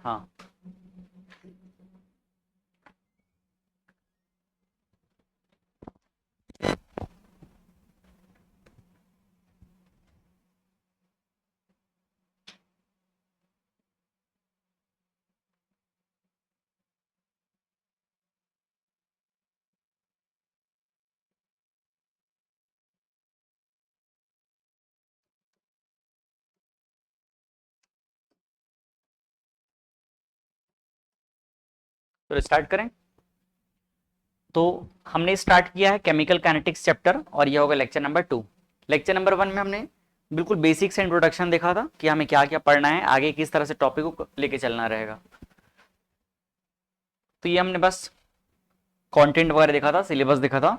हाँ, तो स्टार्ट करें। तो हमने स्टार्ट किया है केमिकल काइनेटिक्स चैप्टर, और ये होगा लेक्चर नंबर 2। लेक्चर नंबर 1 में हमने बिल्कुल बेसिक से इंट्रोडक्शन देखा था कि हमें क्या क्या पढ़ना है, आगे किस तरह से टॉपिक को लेके चलना रहेगा। तो ये हमने बस कंटेंट वगैरह देखा था, सिलेबस देखा था,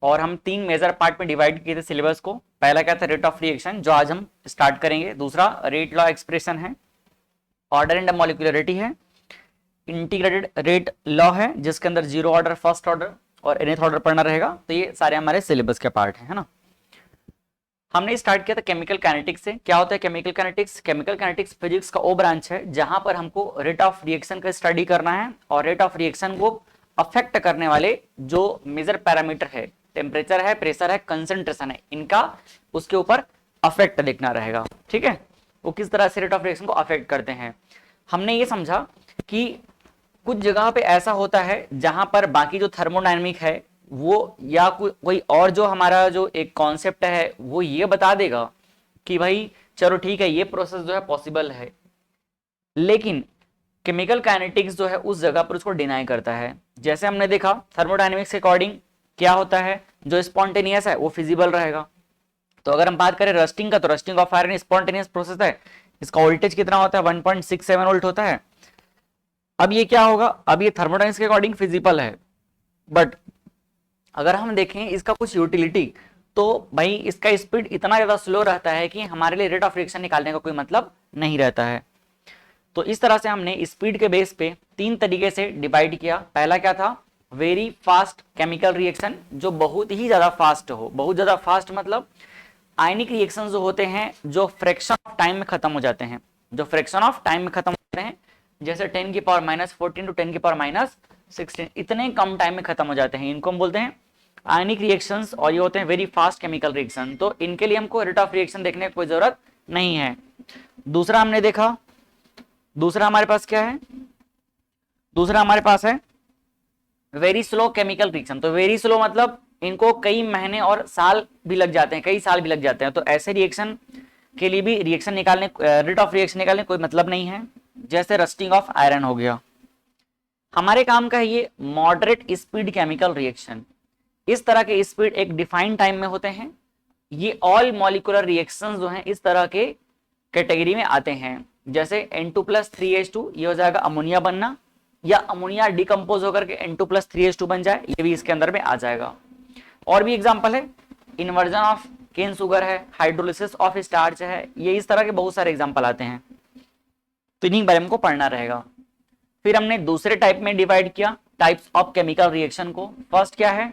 और हम 3 मेजर पार्ट में डिवाइड किए थे सिलेबस को। पहला क्या था, रेट ऑफ रिएक्शन, जो आज हम स्टार्ट करेंगे। दूसरा रेट लॉ एक्सप्रेशन है, ऑर्डर एंड मॉलिक्यूलरिटी है, इंटीग्रेटेड रेट लॉ है जिसके अंदर जीरो ऑर्डर, फर्स्ट ऑर्डर और nth ऑर्डर पढ़ना रहेगा। तो ये सारे हमारे सिलेबस के पार्ट है ना। हमने स्टार्ट किया था केमिकल काइनेटिक्स से। क्या होता है chemical kinetics? Chemical kinetics physics का वो ब्रांच है जहां पर हमको रेट ऑफ रिएक्शन का स्टडी करना है, और रेट ऑफ रिएक्शन को अफेक्ट करने वाले जो मेजर पैरामीटर है, टेम्परेचर है, प्रेशर है, कंसंट्रेशन है, इनका उसके ऊपर अफेक्ट देखना रहेगा। ठीक है, वो किस तरह से रेट ऑफ रिएक्शन को अफेक्ट करते हैं। हमने ये समझा कि कुछ जगह पे ऐसा होता है जहां पर बाकी जो थर्मोडायनेमिक है वो, या कोई और जो हमारा जो एक कॉन्सेप्ट है वो ये बता देगा कि भाई चलो ठीक है, ये प्रोसेस जो है पॉसिबल है, लेकिन केमिकल काइनेटिक्स जो है उस जगह पर उसको डिनाई करता है। जैसे हमने देखा थर्मोडायनेमिक्स के अकॉर्डिंग क्या होता है, जो स्पॉन्टेनियस है वो फिजिबल रहेगा। तो अगर हम बात करें रस्टिंग का, तो rusting of iron spontaneous process है, इसका वोल्टेज कितना होता है, 1.67 वोल्ट होता है। अब ये क्या होगा, अब ये थर्मोडायनेमिक्स के अकॉर्डिंग फिजिबल है, बट अगर हम देखें इसका कुछ यूटिलिटी, तो भाई इसका स्पीड इतना ज्यादा स्लो रहता है कि हमारे लिए रेट ऑफ रिएक्शन निकालने का कोई मतलब नहीं रहता है। तो इस तरह से हमने स्पीड के बेस पे 3 तरीके से डिवाइड किया। पहला क्या था, वेरी फास्ट केमिकल रिएक्शन, जो बहुत ही ज्यादा फास्ट हो। बहुत ज्यादा फास्ट मतलब आयनिक रिएक्शन जो होते हैं जो फ्रैक्शन ऑफ टाइम में खत्म हो जाते हैं, जो फ्रैक्शन ऑफ टाइम में खत्म होते हैं, जैसे 10⁻⁻14 टू 10⁻16, इतने कम टाइम में खत्म हो जाते हैं, इनको हम बोलते हैं आयनिक रिएक्शंस, और ये होते हैं वेरी फास्ट केमिकल रिएक्शन। तो इनके लिए हमको रेट ऑफ रिएक्शन देखने की कोई जरूरत नहीं है। दूसरा हमने देखा, दूसरा हमारे पास क्या है, दूसरा हमारे पास है वेरी स्लो केमिकल रिएक्शन। तो वेरी स्लो मतलब इनको कई महीने और साल भी लग जाते हैं, कई साल भी लग जाते हैं। तो ऐसे रिएक्शन के लिए भी रिएक्शन निकालने, रेट ऑफ रिएक्शन निकालने कोई मतलब नहीं है। जैसे रस्टिंग ऑफ आयरन हो गया। हमारे काम का है ये मॉडरेट स्पीड केमिकल रिएक्शन। इस तरह के स्पीड एक डिफाइंड टाइम में होते हैं। ये ऑल मॉलिक्यूलर रिएक्शंस जो हैं इस तरह के कैटेगरी में आते हैं। जैसे N2+3H2 ये हो जाएगा अमोनिया बनना, या अमोनिया डिकम्पोज होकर के N2+3H2 बन जाए, ये भी इसके अंदर में आ जाएगा। और भी एग्जांपल है, इन्वर्जन ऑफ केन शुगर है, हाइड्रोलिसिस ऑफ स्टार्च है, ये इस तरह के बहुत सारे एग्जांपल आते हैं। तो इन्हीं बारे में हमको पढ़ना रहेगा। फिर हमने दूसरे टाइप में डिवाइड किया टाइप्स ऑफ केमिकल रिएक्शन को। फर्स्ट क्या है,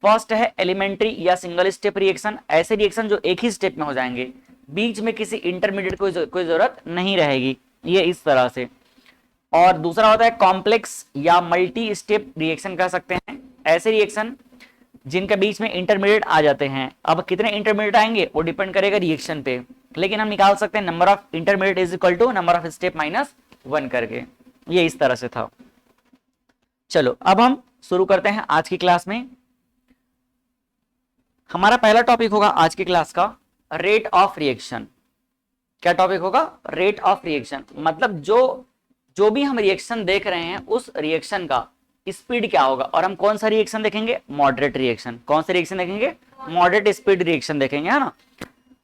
फर्स्ट है एलिमेंट्री या सिंगल स्टेप रिएक्शन। ऐसे रिएक्शन जो एक ही स्टेप में हो जाएंगे, बीच में किसी इंटरमीडिएट कोई जरूरत नहीं रहेगी, ये इस तरह से। और दूसरा होता है कॉम्प्लेक्स या मल्टी स्टेप रिएक्शन कह सकते हैं। ऐसे रिएक्शन जिनके बीच में इंटरमीडिएट आ जाते हैं। अब कितने इंटरमीडिएट आएंगे वो डिपेंड करेगा रिएक्शन पे, लेकिन हम निकाल सकते हैं number of intermediate is equal to number of step -1 करके। ये इस तरह से था। चलो अब हम शुरू करते हैं आज की क्लास में। हमारा पहला टॉपिक होगा आज की क्लास का रेट ऑफ रिएक्शन। क्या टॉपिक होगा, रेट ऑफ रिएक्शन। मतलब जो भी हम रिएक्शन देख रहे हैं उस रिएक्शन का स्पीड क्या होगा। और हम कौन सा रिएक्शन देखेंगे, मॉडरेट रिएक्शन। कौन सा रिएक्शन देखेंगे, मॉडरेट स्पीड रिएक्शन देखेंगे, है ना।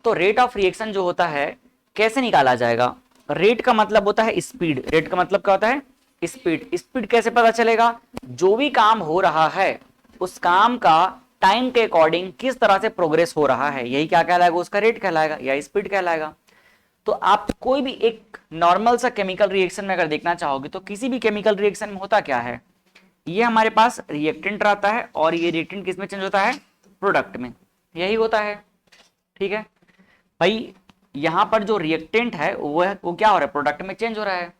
तो रेट ऑफ रिएक्शन जो होता है कैसे निकाला जाएगा। रेट का मतलब होता है स्पीड। रेट का मतलब क्या होता है, स्पीड। स्पीड कैसे पता चलेगा, जो भी काम हो रहा है उस काम का टाइम के अकॉर्डिंग किस तरह से प्रोग्रेस हो रहा है, यही क्या कहलाएगा, उसका रेट कहलाएगा या स्पीड कहलाएगा। तो आप कोई भी एक नॉर्मल सा केमिकल रिएक्शन में अगर देखना चाहोगे तो किसी भी केमिकल रिएक्शन में होता क्या है, ये हमारे पास रिएक्टेंट रहता है, और ये रिएक्टेंट किस में चेंज होता है, प्रोडक्ट में, यही होता है। ठीक है भाई, यहां पर जो रिएक्टेंट है वो क्या हो रहा है, प्रोडक्ट में चेंज हो रहा है।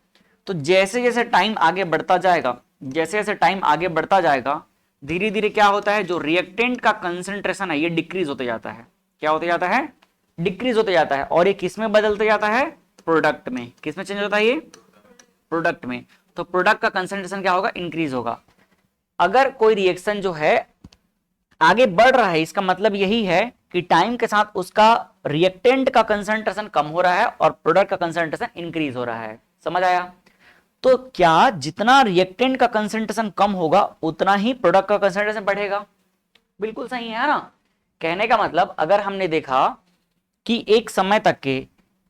तो जैसे जैसे टाइम आगे बढ़ता जाएगा, जैसे जैसे टाइम आगे बढ़ता जाएगा, धीरे धीरे क्या होता है, जो रिएक्टेंट का कंसंट्रेशन है ये डिक्रीज होते जाता है। क्या होते जाता है, डिक्रीज होते जाता है। और ये किस में बदलते जाता है, प्रोडक्ट में। किस में चेंज होता है, ये प्रोडक्ट में। तो प्रोडक्ट का कंसंट्रेशन क्या होगा, इंक्रीज होगा। अगर कोई रिएक्शन जो है आगे बढ़ रहा है, इसका मतलब यही है कि टाइम के साथ उसका रिएक्टेंट का कंसंट्रेशन कम हो रहा है और प्रोडक्ट का कंसंट्रेशन इंक्रीज हो रहा है। समझ आया। तो क्या जितना रिएक्टेंट का कंसंट्रेशन कम होगा उतना ही प्रोडक्ट का कंसंट्रेशन बढ़ेगा। बिल्कुल सही है ना। कहने का मतलब अगर हमने देखा कि एक समय तक के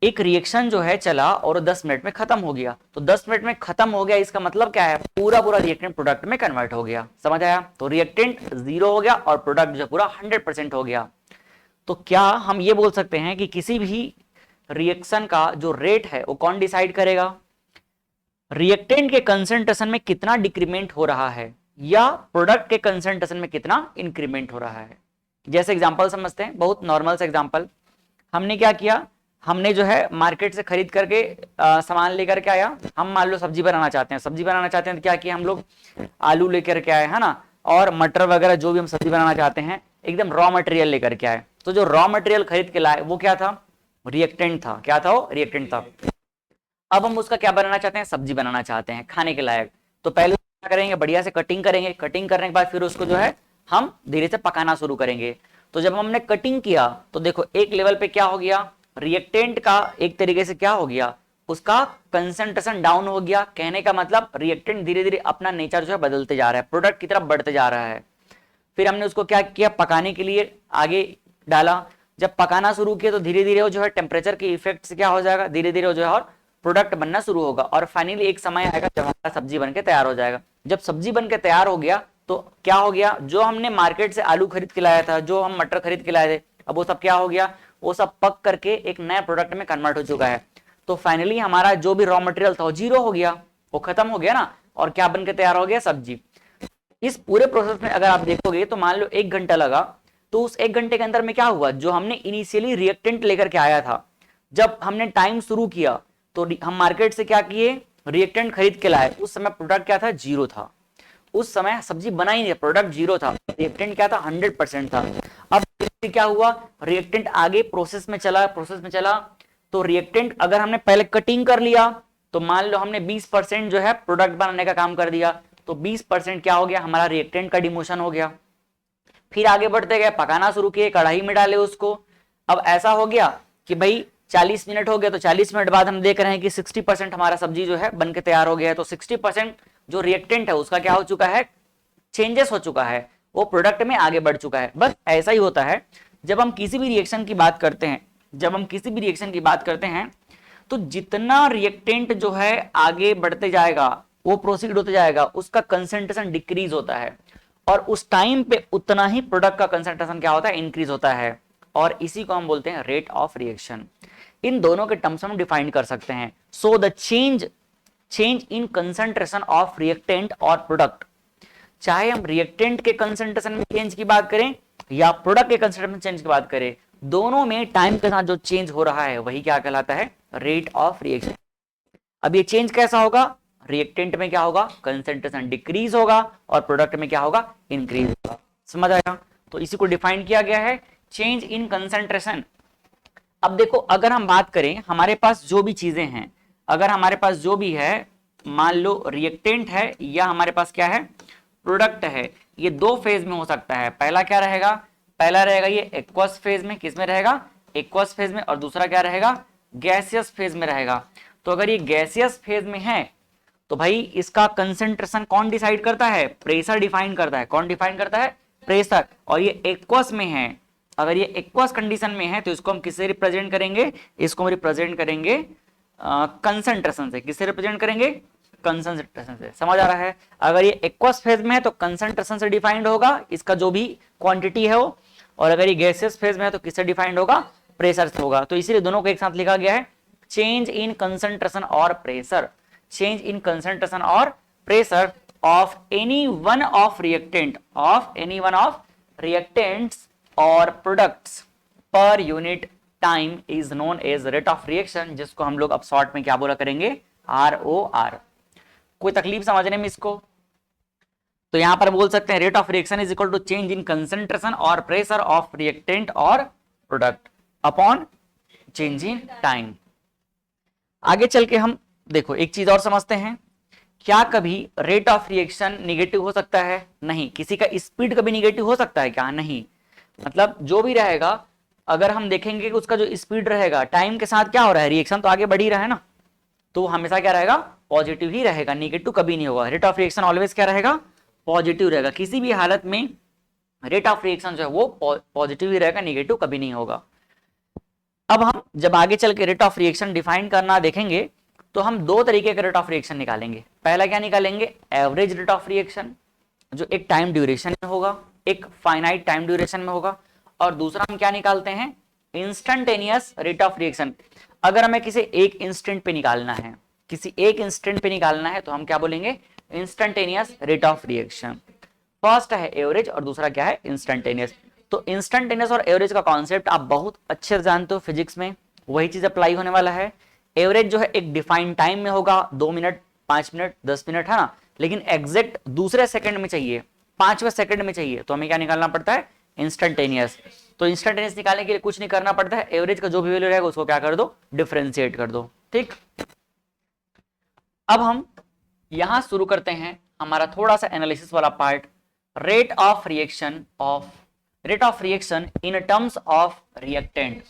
एक रिएक्शन जो है चला और 10 मिनट में खत्म हो गया, तो 10 मिनट में खत्म हो गया, इसका मतलब क्या है, पूरा पूरा रिएक्टेंट प्रोडक्ट में कन्वर्ट हो गया। समझ आया। तो रिएक्टेंट 0 हो गया और प्रोडक्ट जो पूरा 100% हो गया। तो क्या हम ये बोल सकते हैं कि किसी भी रिएक्शन का जो रेट है वो कौन डिसाइड करेगा, रिएक्टेंट के कंसंट्रेशन में कितना डिक्रीमेंट हो रहा है या प्रोडक्ट के कंसंट्रेशन में कितना इंक्रीमेंट हो रहा है। जैसे एग्जांपल समझते हैं, बहुत नॉर्मल सा एग्जांपल। हमने क्या किया, हमने जो है मार्केट से खरीद करके सामान लेकर के आया। हम मान लो सब्जी बनाना चाहते हैं, सब्जी बनाना चाहते हैं तो क्या किया हम लोग, आलू लेकर के आए, है ना, और मटर वगैरह जो भी हम सब्जी बनाना चाहते हैं एकदम रॉ मटेरियल लेकर के आए। तो जो रॉ मटेरियल खरीद के लाए वो क्या था, रिएक्टेंट था। क्या था वो, रिएक्टेंट था। अब हम उसका क्या बनाना चाहते हैं, सब्जी बनाना चाहते हैं खाने के लायक। तो पहले क्या करेंगे, बढ़िया से कटिंग करेंगे। कटिंग करने के बाद फिर उसको जो है हम धीरे से पकाना शुरू करेंगे। तो जब हमने कटिंग किया तो देखो एक लेवल पे क्या हो गया, रिएक्टेंट का एक तरीके से क्या हो गया, उसका कंसंट्रेशन डाउन हो गया। कहने का मतलब रिएक्टेंट धीरे धीरे अपना नेचर जो है बदलते जा रहा है, प्रोडक्ट की तरफ बढ़ते जा रहा है। फिर हमने उसको क्या किया, पकाने के लिए आगे डाला। जब पकाना शुरू किया तो धीरे धीरे वो जो है टेम्परेचर के इफेक्ट से क्या हो जाएगा, धीरे धीरे वो जो है और प्रोडक्ट बनना शुरू होगा। और फाइनली एक समय आएगा जब हमारा सब्जी बन के तैयार हो जाएगा। जब सब्जी बन के तैयार हो गया तो क्या हो गया, जो हमने मार्केट से आलू खरीद के लाया था, जो हम मटर खरीद के लाए थे, अब वो सब क्या हो गया, वो सब पक करके एक नए प्रोडक्ट में कन्वर्ट हो चुका है। तो फाइनली हमारा जो भी रॉ मटेरियल था वो 0 हो गया, वो खत्म हो गया ना, और क्या बन के तैयार हो गया, सब्जी। इस पूरे प्रोसेस में अगर आप देखोगे तो मान लो 1 घंटा लगा, तो उस 1 घंटे के अंदर में क्या हुआ, जो हमने इनिशियली रिएक्टेंट लेकर के आया था, जब हमने टाइम शुरू किया तो हम मार्केट से क्या किए, रिएक्टेंट खरीद के लाए। उस समय प्रोडक्ट क्या था, 0 था। उस समय सब्जी बना ही नहीं, प्रोडक्ट 0 था, रिएक्टेंट क्या था, 100% था। अब क्या हुआ, रिएक्टेंट आगे प्रोसेस में चला, तो रिएक्टेंट अगर हमने पहले कटिंग कर लिया तो मान लो हमने 20% जो है प्रोडक्ट बनाने का काम कर दिया, तो 20% क्या हो गया, हमारा रिएक्टेंट का डिमोशन हो गया। फिर आगे बढ़ते गए, पकाना शुरू किए, कढ़ाई में डाले उसको। अब ऐसा हो गया कि भाई 40 मिनट हो गया, तो 40 मिनट बाद हम देख रहे हैं कि 60% हमारा सब्जी जो है बन के तैयार हो गया है। तो 60% जो रिएक्टेंट है उसका क्या हो चुका है, चेंजेस हो चुका है, वो प्रोडक्ट में आगे बढ़ चुका है। बस ऐसा ही होता है जब हम किसी भी रिएक्शन की बात करते हैं, तो जितना रिएक्टेंट जो है आगे बढ़ते जाएगा, वो प्रोसीड होते जाएगा, उसका कंसंट्रेशन डिक्रीज होता है, और उस टाइम पे उतना ही प्रोडक्ट का कंसंट्रेशन क्या होता है, इंक्रीज होता है। और इसी को हम बोलते हैं रेट ऑफ रिएक्शन। इन दोनों के टर्म्स में हम डिफाइन कर सकते हैं। So the change in concentration of reactant और प्रोडक्ट, चाहे हम रिएक्टेंट के कंसंट्रेशन में चेंज की बात करें या प्रोडक्ट के कंसंट्रेशन में चेंज की बात करें, दोनों में टाइम के साथ जो चेंज हो रहा है वही क्या कहलाता है, रेट ऑफ रिएक्शन। अब ये चेंज कैसा होगा, रिएक्टेंट में क्या होगा, कंसंट्रेशन डिक्रीज होगा, और प्रोडक्ट में क्या होगा, इंक्रीज होगा। समझ आया। तो इसी को डिफाइन किया गया है, चेंज इन कंसंट्रेशन। अब देखो अगर हम बात करें, हमारे पास जो भी चीजें हैं, अगर हमारे पास जो भी है, मान लो रिएक्टेंट है या हमारे पास क्या है, प्रोडक्ट है, ये 2 फेज में हो सकता है। पहला क्या रहेगा, पहला रहेगा ये एक्वस फेज में, किस में रहेगा, एक्वस फेज में, और दूसरा क्या रहेगा, गैसियस फेज में रहेगा। तो अगर ये गैसियस फेज में है तो भाई इसका कंसंट्रेशन कौन डिसाइड करता है, प्रेशर डिफाइन करता है। कौन डिफाइन करता है, प्रेशर। और ये एक्वस में है, अगर ये एक्वस कंडीशन में है तो इसको हम किससे रिप्रेजेंट करेंगे, इसको हम रिप्रेजेंट करेंगे कंसंट्रेशन से। किससे रिप्रेजेंट करेंगे, कंसंट्रेशन से। समझ आ रहा है। अगर ये एक्वस फेज में है तो कंसंट्रेशन से डिफाइंड होगा इसका जो भी क्वांटिटी है वो, और अगर ये गैसियस फेज में है तो किससे डिफाइंड होगा, प्रेशर से होगा। तो इसीलिए दोनों को एक साथ लिखा गया है, चेंज इन कंसंट्रेशन और प्रेशर, चेंज इन कंसंट्रेशन और pressure of any one of reactants और products per unit time is known as rate of reaction, जिसको हम लोग अब शॉर्ट में क्या बोला करेंगे, ROR। कोई तकलीफ समझने में इसको? तो यहां पर बोल सकते हैं rate of reaction is equal to change in concentration और प्रेशर ऑफ रिएक्टेंट और product upon change in time. आगे चल के हम देखो एक चीज और समझते हैं, क्या कभी रेट ऑफ रिएक्शन निगेटिव हो सकता है? नहीं। किसी का स्पीड कभी निगेटिव हो सकता है क्या? नहीं। मतलब जो भी रहेगा, अगर हम देखेंगे कि उसका जो स्पीड रहेगा टाइम के साथ क्या हो रहा है, रिएक्शन तो आगे बढ़ ही रहा है ना, तो हमेशा क्या रहेगा, पॉजिटिव ही रहेगा, निगेटिव कभी नहीं होगा। रेट ऑफ रिएक्शन ऑलवेज क्या रहेगा, पॉजिटिव रहेगा। किसी भी हालत में रेट ऑफ रिएक्शन जो है वो पॉजिटिव ही रहेगा, निगेटिव कभी नहीं होगा। अब हम जब आगे चल के रेट ऑफ रिएक्शन डिफाइन करना देखेंगे तो हम दो तरीके के रेट ऑफ रिएक्शन निकालेंगे। पहला क्या निकालेंगे, एवरेज रेट ऑफ रिएक्शन, जो एक टाइम ड्यूरेशन में होगा, एक फाइनाइट टाइम ड्यूरेशन में होगा। और दूसरा हम क्या निकालते हैं, इंस्टेंटेनियस रेट ऑफ रिएक्शन। अगर हमें किसी एक इंस्टेंट पे निकालना है, किसी एक इंस्टेंट पे निकालना है तो हम क्या बोलेंगे, instantaneous rate of reaction. First है एवरेज और दूसरा क्या है, इंस्टेंटेनियस। तो इंस्टेंटेनियस और एवरेज का कॉन्सेप्ट आप बहुत अच्छे से जानते हो फिजिक्स में, वही चीज अप्लाई होने वाला है। एवरेज जो है एक डिफाइंड टाइम में होगा, 2 मिनट, 5 मिनट, 10 मिनट, है ना, लेकिन एग्जैक्ट दूसरे सेकंड में चाहिए, 5वें सेकंड में चाहिए, तो हमें क्या निकालना पड़ता है, इंस्टेंटेनियस। तो इंस्टेंटेनियस निकालने के लिए कुछ नहीं करना पड़ता है, एवरेज का जो भी वैल्यू रहेगा उसको क्या कर दो, डिफरेंशिएट कर दो। ठीक, अब हम यहां शुरू करते हैं हमारा थोड़ा सा एनालिसिस वाला part, rate of reaction in terms of reactant.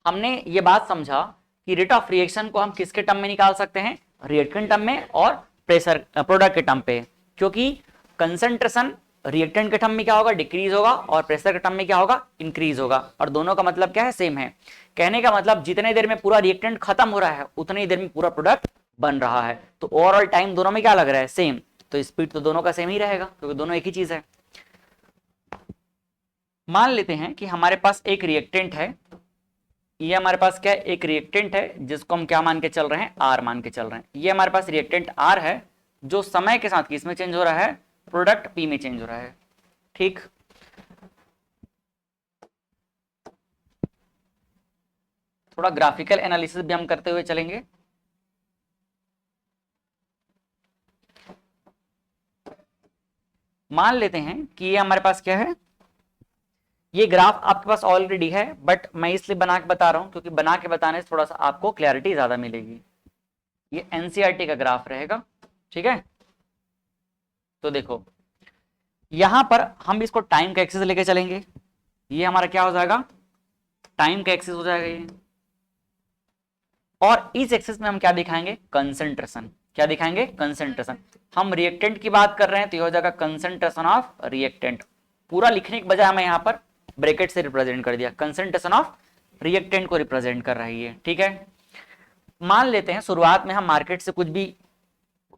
हमने ये बात समझा कि रेट ऑफ रिएक्शन को हम किसके टर्म में निकाल सकते हैं, रिएक्टेंट टर्म में और प्रेशर प्रोडक्ट के टर्म पे, क्योंकि कंसंट्रेशन रिएक्टेंट के टर्म में क्या होगा, डिक्रीज होगा, और प्रेशर के टर्म में क्या होगा, इंक्रीज होगा, और दोनों का मतलब क्या है, सेम है। कहने का मतलब जितने देर में पूरा रिएक्टेंट खत्म हो रहा है उतनी ही देर में पूरा प्रोडक्ट बन रहा है, तो ओवरऑल टाइम दोनों में क्या लग रहा है, सेम, तो स्पीड तो दोनों का सेम ही रहेगा क्योंकि दोनों एक ही चीज है। मान लेते हैं कि हमारे पास एक रिएक्टेंट है, ये हमारे पास क्या है, एक रिएक्टेंट है जिसको हम क्या मान के चल रहे हैं, आर मान के चल रहे हैं। ये हमारे पास रिएक्टेंट आर है जो समय के साथ किसमें चेंज हो रहा है, प्रोडक्ट पी में चेंज हो रहा है। ठीक, थोड़ा ग्राफिकल एनालिसिस भी हम करते हुए चलेंगे। मान लेते हैं कि ये हमारे पास क्या है, ये ग्राफ आपके पास ऑलरेडी है, बट मैं इसलिए बना के बता रहा हूं क्योंकि बना के बताने से थोड़ा सा आपको क्लैरिटी ज्यादा मिलेगी। ये एनसीईआरटी का ग्राफ रहेगा, ठीक है। तो देखो यहां पर हम इसको टाइम का एक्सिस लेके चलेंगे, ये हमारा क्या हो जाएगा, टाइम का एक्सिस हो जाएगा ये, और इस एक्सिस में हम क्या दिखाएंगे, कंसंट्रेशन। क्या दिखाएंगे, कंसंट्रेशन। हम रिएक्टेंट की बात कर रहे हैं तो ये हो जाएगा कंसंट्रेशन ऑफ रिएक्टेंट। पूरा लिखने के बजाय मैं यहाँ पर ब्रैकेट से रिप्रेजेंट कर दिया, कंसंट्रेशन ऑफ रिएक्टेंट को रिप्रेजेंट कर रही है, ठीक है। मान लेते हैं शुरुआत में हम मार्केट से कुछ भी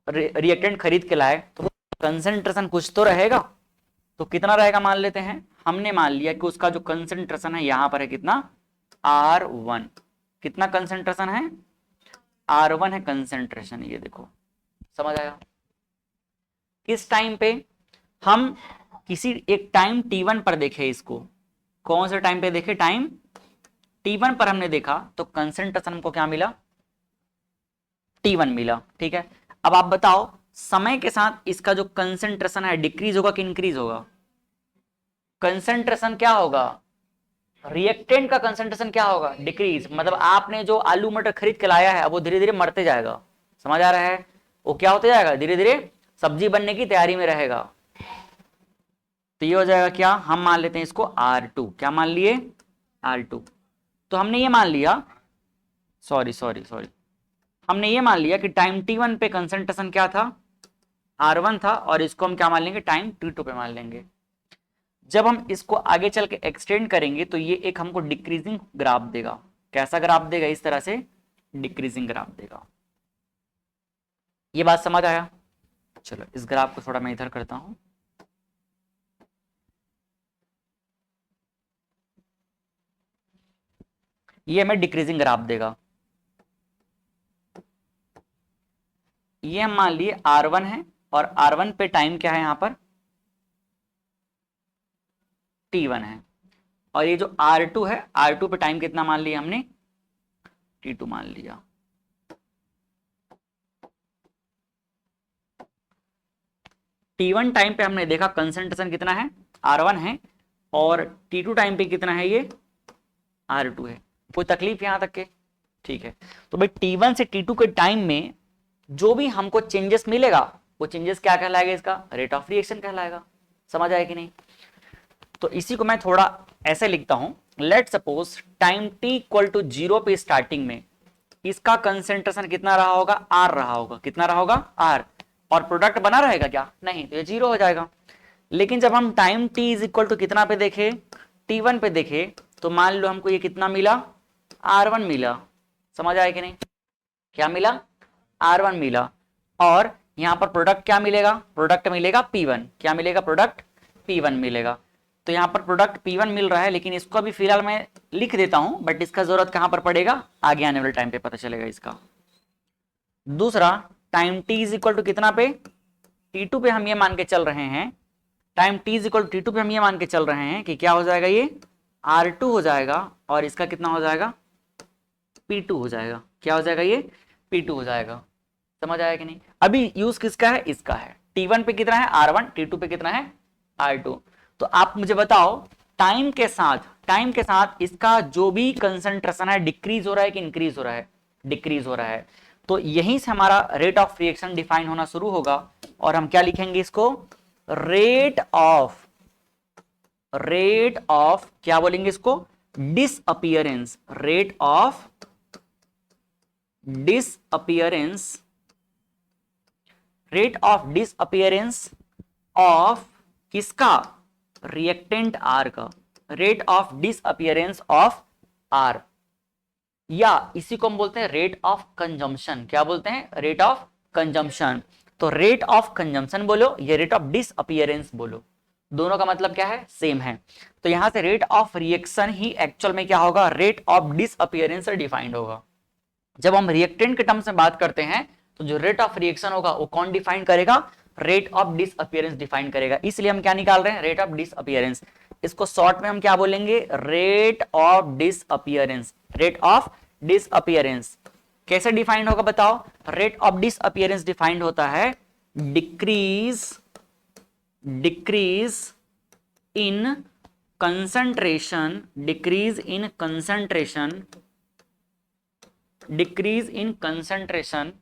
रिएक्टेंट खरीद के लाए तो कंसंट्रेशन कुछ तो रहेगा, तो कितना रहेगा मान लेते हैं, हमने मान लिया कि उसका जो कंसंट्रेशन है यहां पर है कितना, R1। कितना कंसंट्रेशन है, R1 है कंसंट्रेशन, ये देखो, समझ आया। किस टाइम पे, हम किसी एक टाइम T1 पर देखे इसको, कौन से टाइम पे देखे, टाइम T1 पर हमने देखा तो कंसंट्रेशन हमको क्या मिला, T1 मिला, ठीक है। अब आप बताओ समय के साथ इसका जो कंसंट्रेशन है डिक्रीज होगा कि इंक्रीज होगा, कंसंट्रेशन क्या होगा, रिएक्टेंट का कंसंट्रेशन क्या होगा, डिक्रीज। मतलब आपने जो आलू मटर खरीद के लाया है वो धीरे धीरे मरते जाएगा, समझ आ रहा है, वो क्या होते जाएगा, धीरे धीरे सब्जी बनने की तैयारी में रहेगा। तो ये हो जाएगा क्या, हम मान लेते हैं इसको R2, क्या मान लिए, R2। तो हमने ये मान लिया, सॉरी, हमने ये मान लिया कि टाइम T1 पे कंसंट्रेशन क्या था, R1 था, और इसको हम क्या मान लेंगे, टाइम T2 पे मान लेंगे। जब हम इसको आगे चल के एक्सटेंड करेंगे तो ये एक हमको डिक्रीजिंग ग्राफ देगा। कैसा ग्राफ देगा, इस तरह से डिक्रीजिंग ग्राफ देगा। ये बात समझ आया। चलो इस ग्राफ को थोड़ा मैं इधर करता हूं, ये हमें डिक्रीजिंग ग्राफ देगा। ये हम मान लिए R1 है, और R1 पे टाइम क्या है, यहां पर T1 है, और ये जो R2 है, R2 पे टाइम कितना मान लिया हमने, T2 मान लिया। T1 टाइम पे हमने देखा कंसंट्रेशन कितना है, R1 है, और T2 टाइम पे कितना है, ये R2 है। कोई तकलीफ यहां तक के? ठीक है। तो भाई T1 से T2 के टाइम में जो भी हमको चेंजेस मिलेगा वो चेंजेस क्या कहलाएगा, इसका रेट ऑफ रिएक्शन कहलाएगा। समझ आया कि नहीं? तो इसी को मैं थोड़ा ऐसे लिखता हूं, let suppose time t equal to 0 पे स्टार्टिंग में इसका कंसेंट्रेशन कितना रहा होगा, R रहा होगा। कितना रहा होगा, R। और प्रोडक्ट बना रहेगा क्या, नहीं, तो ये 0 हो जाएगा। लेकिन जब हम time t is equal to कितना पे देखे, T1 पे देखे, तो मान लो हमको ये कितना मिला, R1 मिला। समझ आया कि नहीं? क्या मिला, R1 मिला। और यहां पर प्रोडक्ट क्या मिलेगा, प्रोडक्ट मिलेगा P1। क्या मिलेगा, प्रोडक्ट P1 मिलेगा। तो यहां पर प्रोडक्ट P1 मिल रहा है, लेकिन इसको अभी फिलहाल मैं लिख देता हूं, बट इसका जरूरत कहां पर पड़ेगा, आगे आने वाले टाइम पे पता चलेगा इसका। दूसरा, time t is equal to कितना पे, T2 पे हम ये मान के चल रहे हैं, time t is equal to T2 पे हम ये मान के चल रहे हैं कि क्या हो जाएगा, ये R2 हो जाएगा, और इसका कितना हो जाएगा, P2 हो जाएगा। क्या हो जाएगा, ये P2 हो जाएगा। समझ आया कि नहीं? अभी यूज किसका है, इसका है। T1 पे कितना है, R1, T2 पे कितना है, R2। तो आप मुझे बताओ, टाइम के साथ इसका जो भी कंसंट्रेशन है डिक्रीज हो रहा है कि इंक्रीज हो रहा है, डिक्रीज हो रहा है। तो यहीं से हमारा रेट ऑफ रिएक्शन डिफाइन होना शुरू होगा, और हम क्या लिखेंगे इसको, रेट ऑफ क्या बोलेंगे इसको, disappearance, rate of disappearance, rate of disappearance of किसका, रिएक्टेंट आर का, rate of disappearance of R, या इसी को हम बोलते हैं रेट ऑफ कंजम्पशन। क्या बोलते हैं, रेट ऑफ कंजम्पशन। तो रेट ऑफ कंजम्पशन बोलो, ये रेट ऑफ डिसअपियरेंस बोलो, दोनों का मतलब क्या है, सेम है। तो यहां से rate of reaction he actual में क्या होगा, रेट ऑफ डिसअपियरेंस से डिफाइंड होगा। जब हम रिएक्टेंट के टर्म्स में बात करते हैं तो जो रेट ऑफ रिएक्शन होगा वो कौन डिफाइन करेगा, रेट ऑफ डिसअपियरेंस डिफाइन करेगा। इसलिए हम क्या निकाल रहे हैं, रेट ऑफ डिसअपियरेंस। इसको शॉर्ट में हम क्या बोलेंगे, rate of disappearance, rate of disappearance. कैसे डिफाइंड होगा बताओ, रेट ऑफ डिसअपियरेंस डिफाइंड होता है decrease in concentration, decrease in concentration, decrease in concentration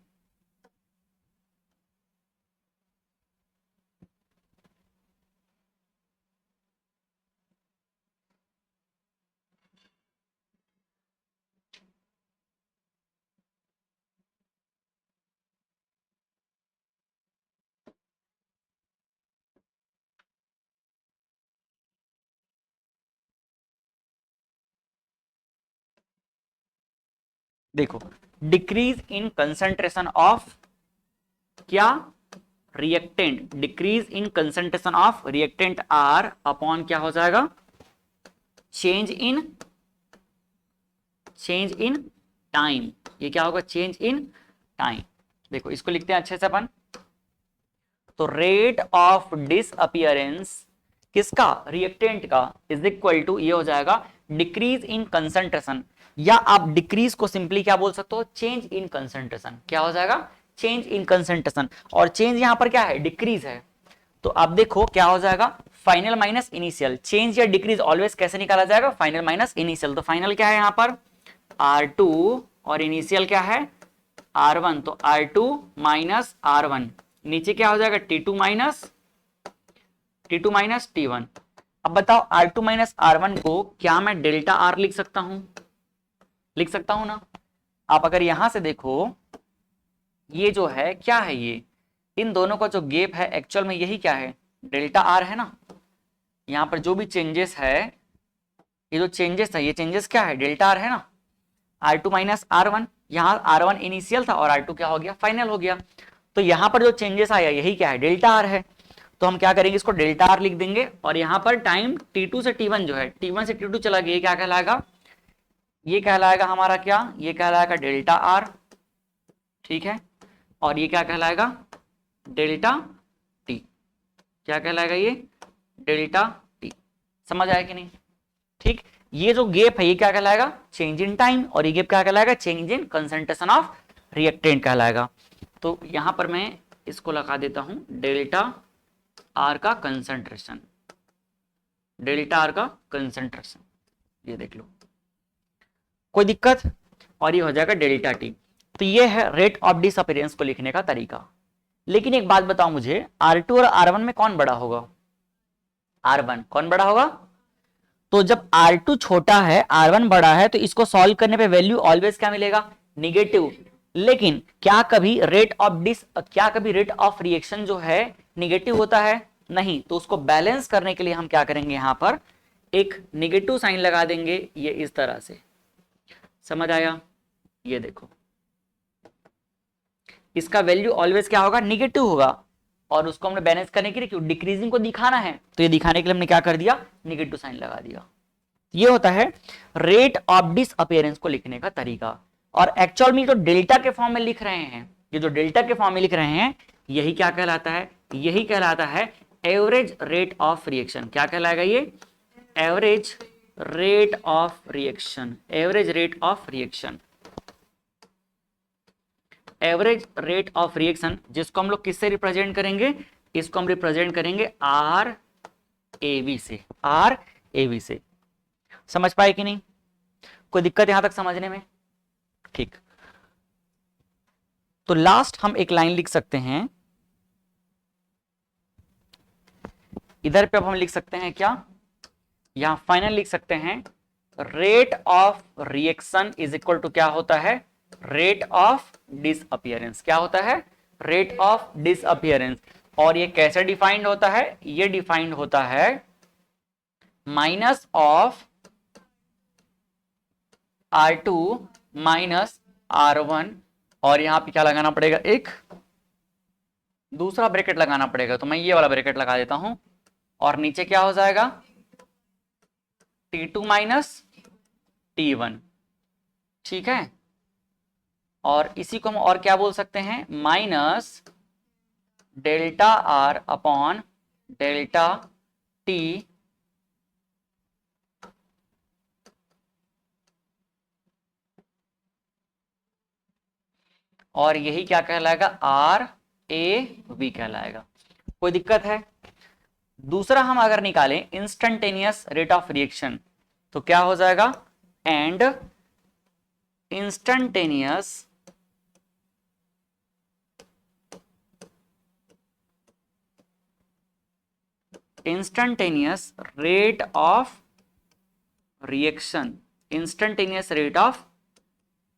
देखो, डिक्रीज इन कंसंट्रेशन ऑफ क्या, reactant, decrease in concentration of reactant R upon क्या हो जाएगा, चेंज इन टाइम। ये क्या होगा, चेंज इन टाइम। देखो इसको लिखते हैं अच्छे से अपन। तो रेट ऑफ डिसअपियरेंस किसका, रिएक्टेंट का, इज इक्वल टू ये हो जाएगा डिक्रीज इन कंसंट्रेशन, या आप डिक्रीज को सिंपली क्या बोल सकते हो, चेंज इन कंसंट्रेशन। क्या हो जाएगा, चेंज इन कंसंट्रेशन। और चेंज यहां पर क्या है, डिक्रीज है। तो आप देखो क्या हो जाएगा, फाइनल माइनस इनिशियल। चेंज या डिक्रीज ऑलवेज कैसे निकाला जाएगा, फाइनल माइनस इनिशियल। तो फाइनल क्या है यहां पर, R2, और इनिशियल क्या है, R1। तो R2 माइनस R1, नीचे क्या हो जाएगा, T2 माइनस T1। अब बताओ R2 माइनस R1 को क्या मैं डेल्टा R लिख सकता हूं, लिख सकता हूं ना। आप अगर यहां से देखो, ये जो है क्या है, ये इन दोनों का जो गैप है एक्चुअल में यही क्या है, डेल्टा R है ना। यहां पर जो भी चेंजेस है, ये जो चेंजेस है, ये चेंजेस क्या है, डेल्टा R है ना। R2 माइनस R1, यहाँ R1 इनिशियल था और R2 क्या हो गया, फाइनल हो गया। तो यहाँ पर जो चेंजेस आया यही क्या है, डेल्टा R है। तो हम क्या करेंगे, इसको डेल्टा R लिख देंगे, और यहाँ पर टाइम T2 से T1 जो है, T1 से T2 चला गया, ये क्या कहलाएगा, ये कहलाएगा हमारा क्या, ये कहलाएगा डेल्टा R, ठीक है। और ये क्या कहलाएगा, डेल्टा T। क्या कहलाएगा ये, डेल्टा T। समझ आया कि नहीं? ठीक, ये जो गैप है ये क्या कहलाएगा, चेंज इन टाइम, और ये गैप क्या कहलाएगा, change in concentration of reactant कहलाएगा। तो यहां पर मैं इसको लगा देता हूं डेल्टा आर का कंसंट्रेशन, डेल्टा आर का कंसंट्रेशन, ये देख लो, कोई दिक्कत? और ये हो जाएगा डेल्टा टी। तो ये है रेट ऑफ डिसअपीयरेंस को लिखने का तरीका। लेकिन एक बात बताओ मुझे, R2 और R1 में कौन बड़ा होगा? R1 कौन बड़ा होगा? तो जब R2 छोटा है, R1 बड़ा है, तो इसको सॉल्व करने पे वैल्यू ऑलवेज क्या मिलेगा? निगेटिव। लेकिन क्या कभी रेट ऑफ रिएक्शन जो है निगेटिव होता है? नहीं। तो उसको बैलेंस करने के लिए हम क्या करेंगे, यहां पर एक निगेटिव साइन लगा देंगे, ये इस तरह से। समझ आया? ये देखो, इसका वैल्यू ऑलवेज क्या होगा? निगेटिव होगा। और उसको हमने बैलेंस करने के लिए, क्यों? डिक्रीजिंग को दिखाना है, तो ये दिखाने के लिए हमने क्या कर दिया? निगेटिव साइन लगा दिया। ये होता है रेट ऑफ डिसअपीयरेंस को लिखने का तरीका। और एक्चुअल में जो डेल्टा के फॉर्म में लिख रहे हैं, ये जो डेल्टा के फॉर्म में लिख रहे हैं, यही क्या कहलाता है? यही कहलाता है एवरेज रेट ऑफ रिएक्शन। क्या कहलाएगा ये? Average rate of reaction. Average rate of reaction, average rate of reaction, जिसको हम लोग किससे रिप्रेजेंट करेंगे? इसको हम रिप्रेजेंट करेंगे आर ए वी से। आर ए वी से। समझ पाए कि नहीं? कोई दिक्कत यहां तक समझने में? ठीक। तो लास्ट हम एक लाइन लिख सकते हैं इधर पे। अब हम लिख सकते हैं क्या? यहां फाइनल लिख सकते हैं rate of reaction is equal to क्या होता है? Rate of disappearance. क्या होता है? Rate of disappearance. और ये कैसे डिफाइंड होता है? ये डिफाइंड होता है minus of R2 minus R1, और यहां पे क्या लगाना पड़ेगा? एक दूसरा ब्रैकेट लगाना पड़ेगा। तो मैं ये वाला ब्रैकेट लगा देता हूं, और नीचे क्या हो जाएगा? T2 minus T1। ठीक है। और इसी को हम और क्या बोल सकते हैं? Minus delta R upon delta T, और यही क्या कहलाएगा? आर ए वी कहलाएगा। कोई दिक्कत है? दूसरा हम अगर निकालें इंस्टेंटेनियस रेट ऑफ रिएक्शन, तो क्या हो जाएगा? And instantaneous rate of reaction. Instantaneous rate of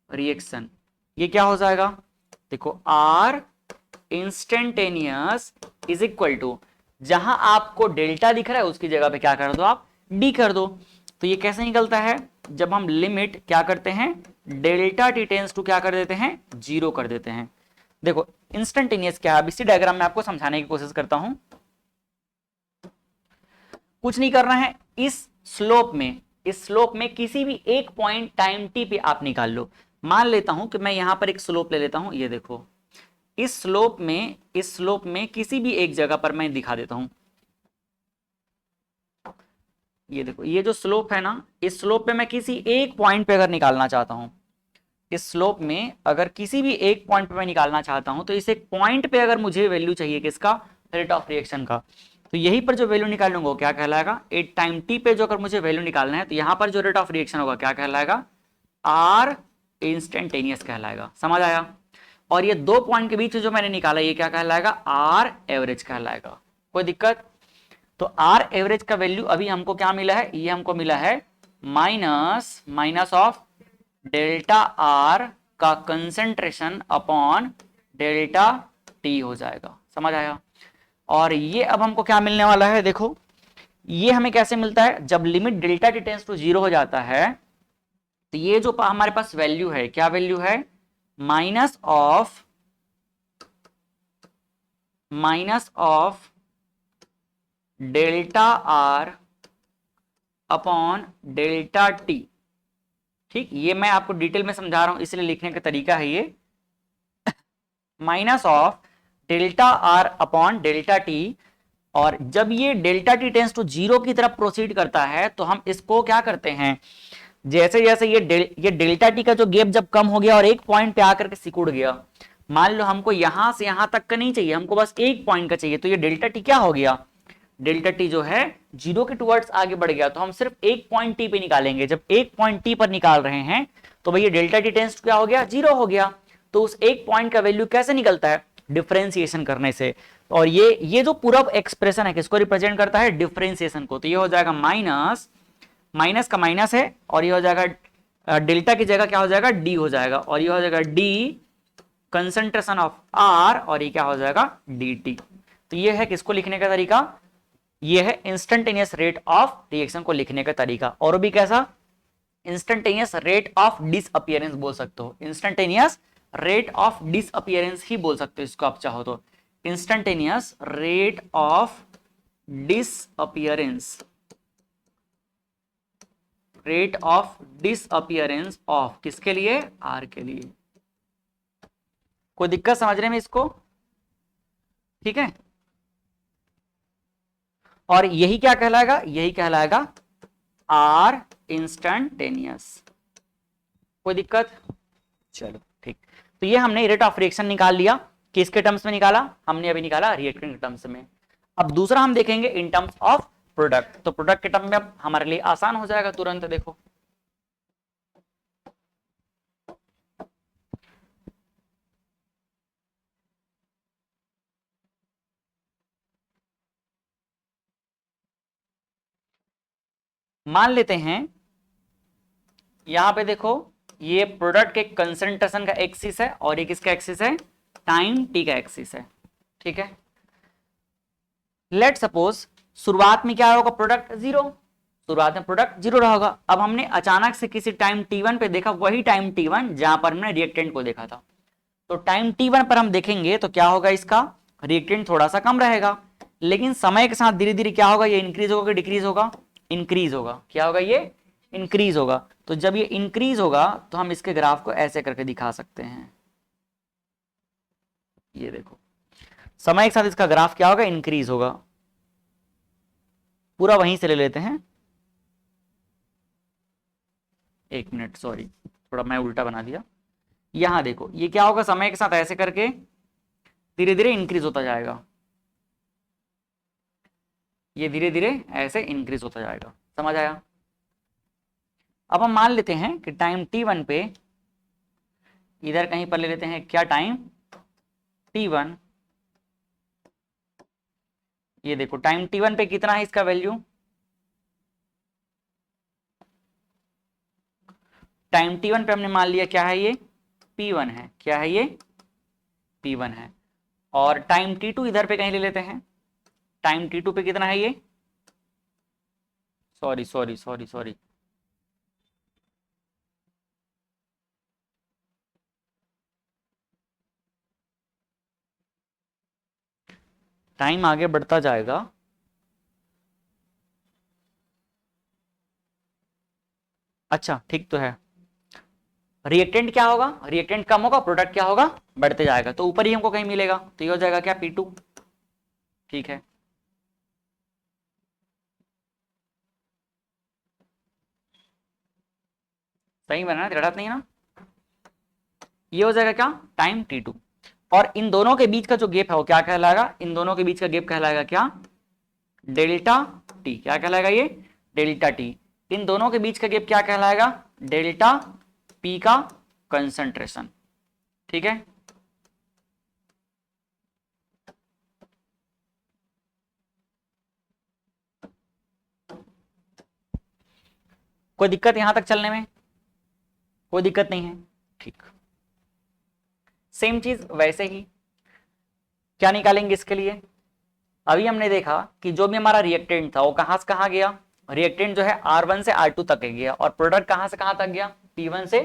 reaction, ये क्या हो जाएगा? देखो, R instantaneous is equal to, जहां आपको डेल्टा दिख रहा है उसकी जगह पे क्या कर दो? आप डी कर दो। तो ये कैसे निकलता है? जब हम लिमिट क्या करते हैं? डेल्टा टी टेंस टू क्या कर देते हैं? 0 कर देते हैं। देखो इंस्टेंटेनियस क्या है, अब इसी डायग्राम में आपको समझाने की कोशिश करता हूं। कुछ नहीं करना है, इस स्लोप में किसी भी एक पॉइंट टाइम टी पे आप निकाल लो। मान लेता हूं कि मैं यहां पर एक स्लोप ले लेता हूं, ये देखो, इस स्लोप में किसी भी एक जगह पर मैं दिखा देता हूं। ये देखो, ये जो स्लोप है ना, इस स्लोप पे मैं किसी एक पॉइंट पे अगर निकालना चाहता हूं, इस स्लोप में अगर किसी भी एक पॉइंट पे मैं निकालना चाहता हूं, तो इस एक पॉइंट पे अगर मुझे वैल्यू चाहिए किसका? रेट ऑफ रिएक्शन का, तो यहीं पर जो वैल्यू निकालूंगा वो क्या कहलाएगा? एट टाइम टी पे जो अगर मुझे वैल्यू निकालना है, तो यहां पर जो रेट ऑफ रिएक्शन होगा क्या कहलाएगा? आर इंस्टेंटेनियस कहलाएगा। समझ आया? और ये दो पॉइंट के बीच जो मैंने निकाला, ये क्या कहलाएगा? आर एवरेज कहलाएगा। कोई दिक्कत? तो आर एवरेज का वैल्यू अभी हमको क्या मिला है? ये हमको मिला है माइनस ऑफ डेल्टा आर का कंसेंट्रेशन अपॉन डेल्टा टी हो जाएगा। समझ आया? और ये अब हमको क्या मिलने वाला है? देखो, ये हमें कैसे मिलता है? जब limit delta T tends to 0 हो जाता है, तो ये जो हमारे पास वैल्यू है, क्या वैल्यू है? Minus of delta R upon delta T. ठीक, ये मैं आपको डिटेल में समझा रहा हूं, इसलिए लिखने का तरीका है ये। Minus of delta R upon delta T, और जब ये डेल्टा टी टेंस टू 0 की तरफ प्रोसीड करता है, तो हम इसको क्या करते हैं? जैसे जैसे ये डेल्टा टी का जो गैप जब कम हो गया और एक पॉइंट पे आकर के सिकुड़ गया, मान लो हमको यहां से यहां तक का नहीं चाहिए, हमको बस एक पॉइंट का चाहिए, तो ये डेल्टा टी क्या हो गया? डेल्टा टी जो है जीरो के टुवर्ड्स आगे बढ़ गया, तो हम सिर्फ एक पॉइंट टी पे निकालेंगे। जब एक पॉइंट टी पर निकाल रहे हैं तो भैया डेल्टा टी टेंस क्या हो गया, जीरो हो गया। तो उस एक पॉइंट का वैल्यू कैसे निकलता है, डिफरेंशिएशन करने से। और ये जो पूरा एक्सप्रेशन है किसको रिप्रेजेंट करता है, डिफरेंशिएशन को। तो ये हो जाएगा माइनस, माइनस का माइनस है, और ये हो जाएगा डेल्टा की जगह क्या हो जाएगा, डी हो जाएगा, और ये हो जाएगा डी कंसंट्रेशन ऑफ आर, और ये क्या हो जाएगा, डी टी। तो ये है किसको लिखने का तरीका, ये है इंस्टेंटेनियस रेट ऑफ रिएक्शन को लिखने का तरीका। और भी कैसा, इंस्टेंटेनियस रेट ऑफ डिसअपियरेंस बोल सकते हो, इंस्टेंटेनियस रेट ऑफ डिसअपियरेंस ही बोल सकते हो इसको आप चाहो तो, instantaneous rate of disappearance, rate of disappearance of किसके लिए, आर के लिए। कोई दिक्कत समझने में इसको, ठीक है। और यही क्या कहलाएगा, यही कहलाएगा आर इंस्टेंटेनियस। कोई दिक्कत, चलो ठीक। तो ये हमने रेट ऑफ रिएक्शन निकाल लिया, किसके टर्म्स में निकाला, हमने अभी निकाला रिएक्टेंट के टर्म्स में। अब दूसरा हम देखेंगे इन टर्म्स ऑफ प्रोडक्ट। तो प्रोडक्ट के टर्म में अब हमारे लिए आसान हो जाएगा तुरंत, देखो मान लेते हैं यहां पे देखो, ये प्रोडक्ट के कंसंट्रेशन का एक्सिस है, और ये किसका एक्सिस है, टाइम टी का एक्सिस है, ठीक है। लेट सपोज शुरुआत में क्या होगा, प्रोडक्ट जीरो, शुरुआत में प्रोडक्ट जीरो रहा होगा। अब हमने अचानक से किसी टाइम t1 पे देखा, वही टाइम t1 जहां पर हमने रिएक्टेंट को देखा था। तो टाइम t1 पर हम देखेंगे तो क्या होगा, इसका रिएक्टेंट थोड़ा सा कम रहेगा, लेकिन समय के साथ धीरे धीरे क्या होगा, ये इंक्रीज होगा कि डिक्रीज होगा, इंक्रीज होगा। क्या होगा, ये इंक्रीज होगा। तो जब ये इंक्रीज होगा तो हम इसके ग्राफ को ऐसे करके दिखा सकते हैं, ये देखो समय के साथ इसका ग्राफ क्या होगा, इंक्रीज होगा। पूरा वहीं से ले लेते हैं, एक मिनट सॉरी, थोड़ा मैं उल्टा बना दिया। यहां देखो ये क्या होगा, समय के साथ ऐसे करके धीरे धीरे इंक्रीज होता जाएगा, ये धीरे धीरे ऐसे इंक्रीज होता जाएगा, समझ आया। अब हम मान लेते हैं कि टाइम t1 पे इधर कहीं पर ले लेते हैं क्या, टाइम t1, ये देखो टाइम t1 पे कितना है इसका वैल्यू, टाइम t1 पे हमने मान लिया क्या है, ये p1 है, क्या है ये p1 है। और टाइम t2 इधर पे कहीं ले लेते हैं, टाइम t2 पे कितना है ये, sorry sorry sorry sorry, time आगे बढ़ता जाएगा, अच्छा ठीक तो है। रिएक्टेंट क्या होगा, रिएक्टेंट कम होगा, प्रोडक्ट क्या होगा, बढ़ते जाएगा। तो ऊपर ही हमको कहीं मिलेगा, तो ये हो जाएगा क्या, P2, ठीक है। सही बना, गलत नहीं है ना। ये हो जाएगा क्या, टाइम t2। और इन दोनों के बीच का जो गैप है वो क्या कहलाएगा, इन दोनों के बीच का गैप कहलाएगा क्या, डेल्टा टी। क्या कहलाएगा ये, डेल्टा टी। इन दोनों के बीच का गैप क्या कहलाएगा, डेल्टा पी का कंसंट्रेशन, ठीक है। कोई दिक्कत यहां तक चलने में, कोई दिक्कत नहीं है, ठीक। सेम चीज वैसे ही क्या निकालेंगे इसके लिए, अभी हमने देखा कि जो भी हमारा रिएक्टेंट था वो कहां से कहां गया, रिएक्टेंट जो है R1 से R2 तक के गया, और प्रोडक्ट कहां से कहां तक गया, P1 से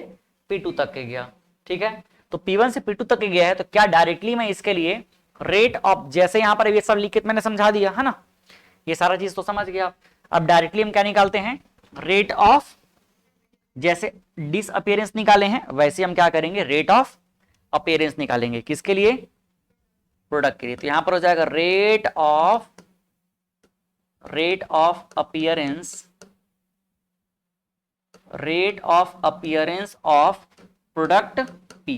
P2 तक के गया, ठीक है। तो P1 से P2 तक के गया है, तो क्या डायरेक्टली मैं इसके लिए रेट ऑफ, जैसे यहां पर ये सब लिखित मैंने समझा दिया है ना, ये सारा चीज तो समझ गया। अब डायरेक्टली हम क्या निकालते हैं, रेट ऑफ, जैसे डिसअपियरेंस निकाले हैं वैसे हम क्या करेंगे, रेट ऑफ अपीयरेंस निकालेंगे, किसके लिए, प्रोडक्ट के लिए। तो यहां पर हो जाएगा rate of appearance, rate of appearance of product P।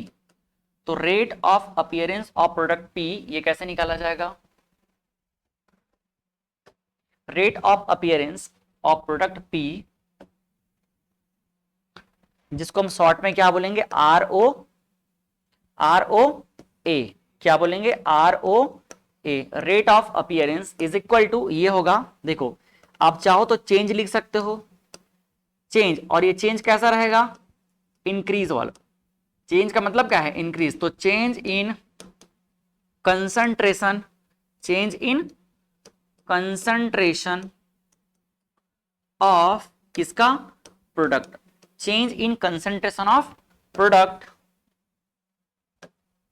तो rate of appearance of product P ये कैसे निकाला जाएगा, rate of appearance of product P, जिसको हम शॉर्ट में क्या बोलेंगे, आर ओ ए, क्या बोलेंगे, R O A, rate of appearance is equal to, ये होगा, देखो आप चाहो तो चेंज लिख सकते हो, चेंज, और ये चेंज कैसा रहेगा, इंक्रीज वाला, चेंज का मतलब क्या है, इंक्रीज, तो change in concentration, change in concentration of किसका, product, change in concentration of product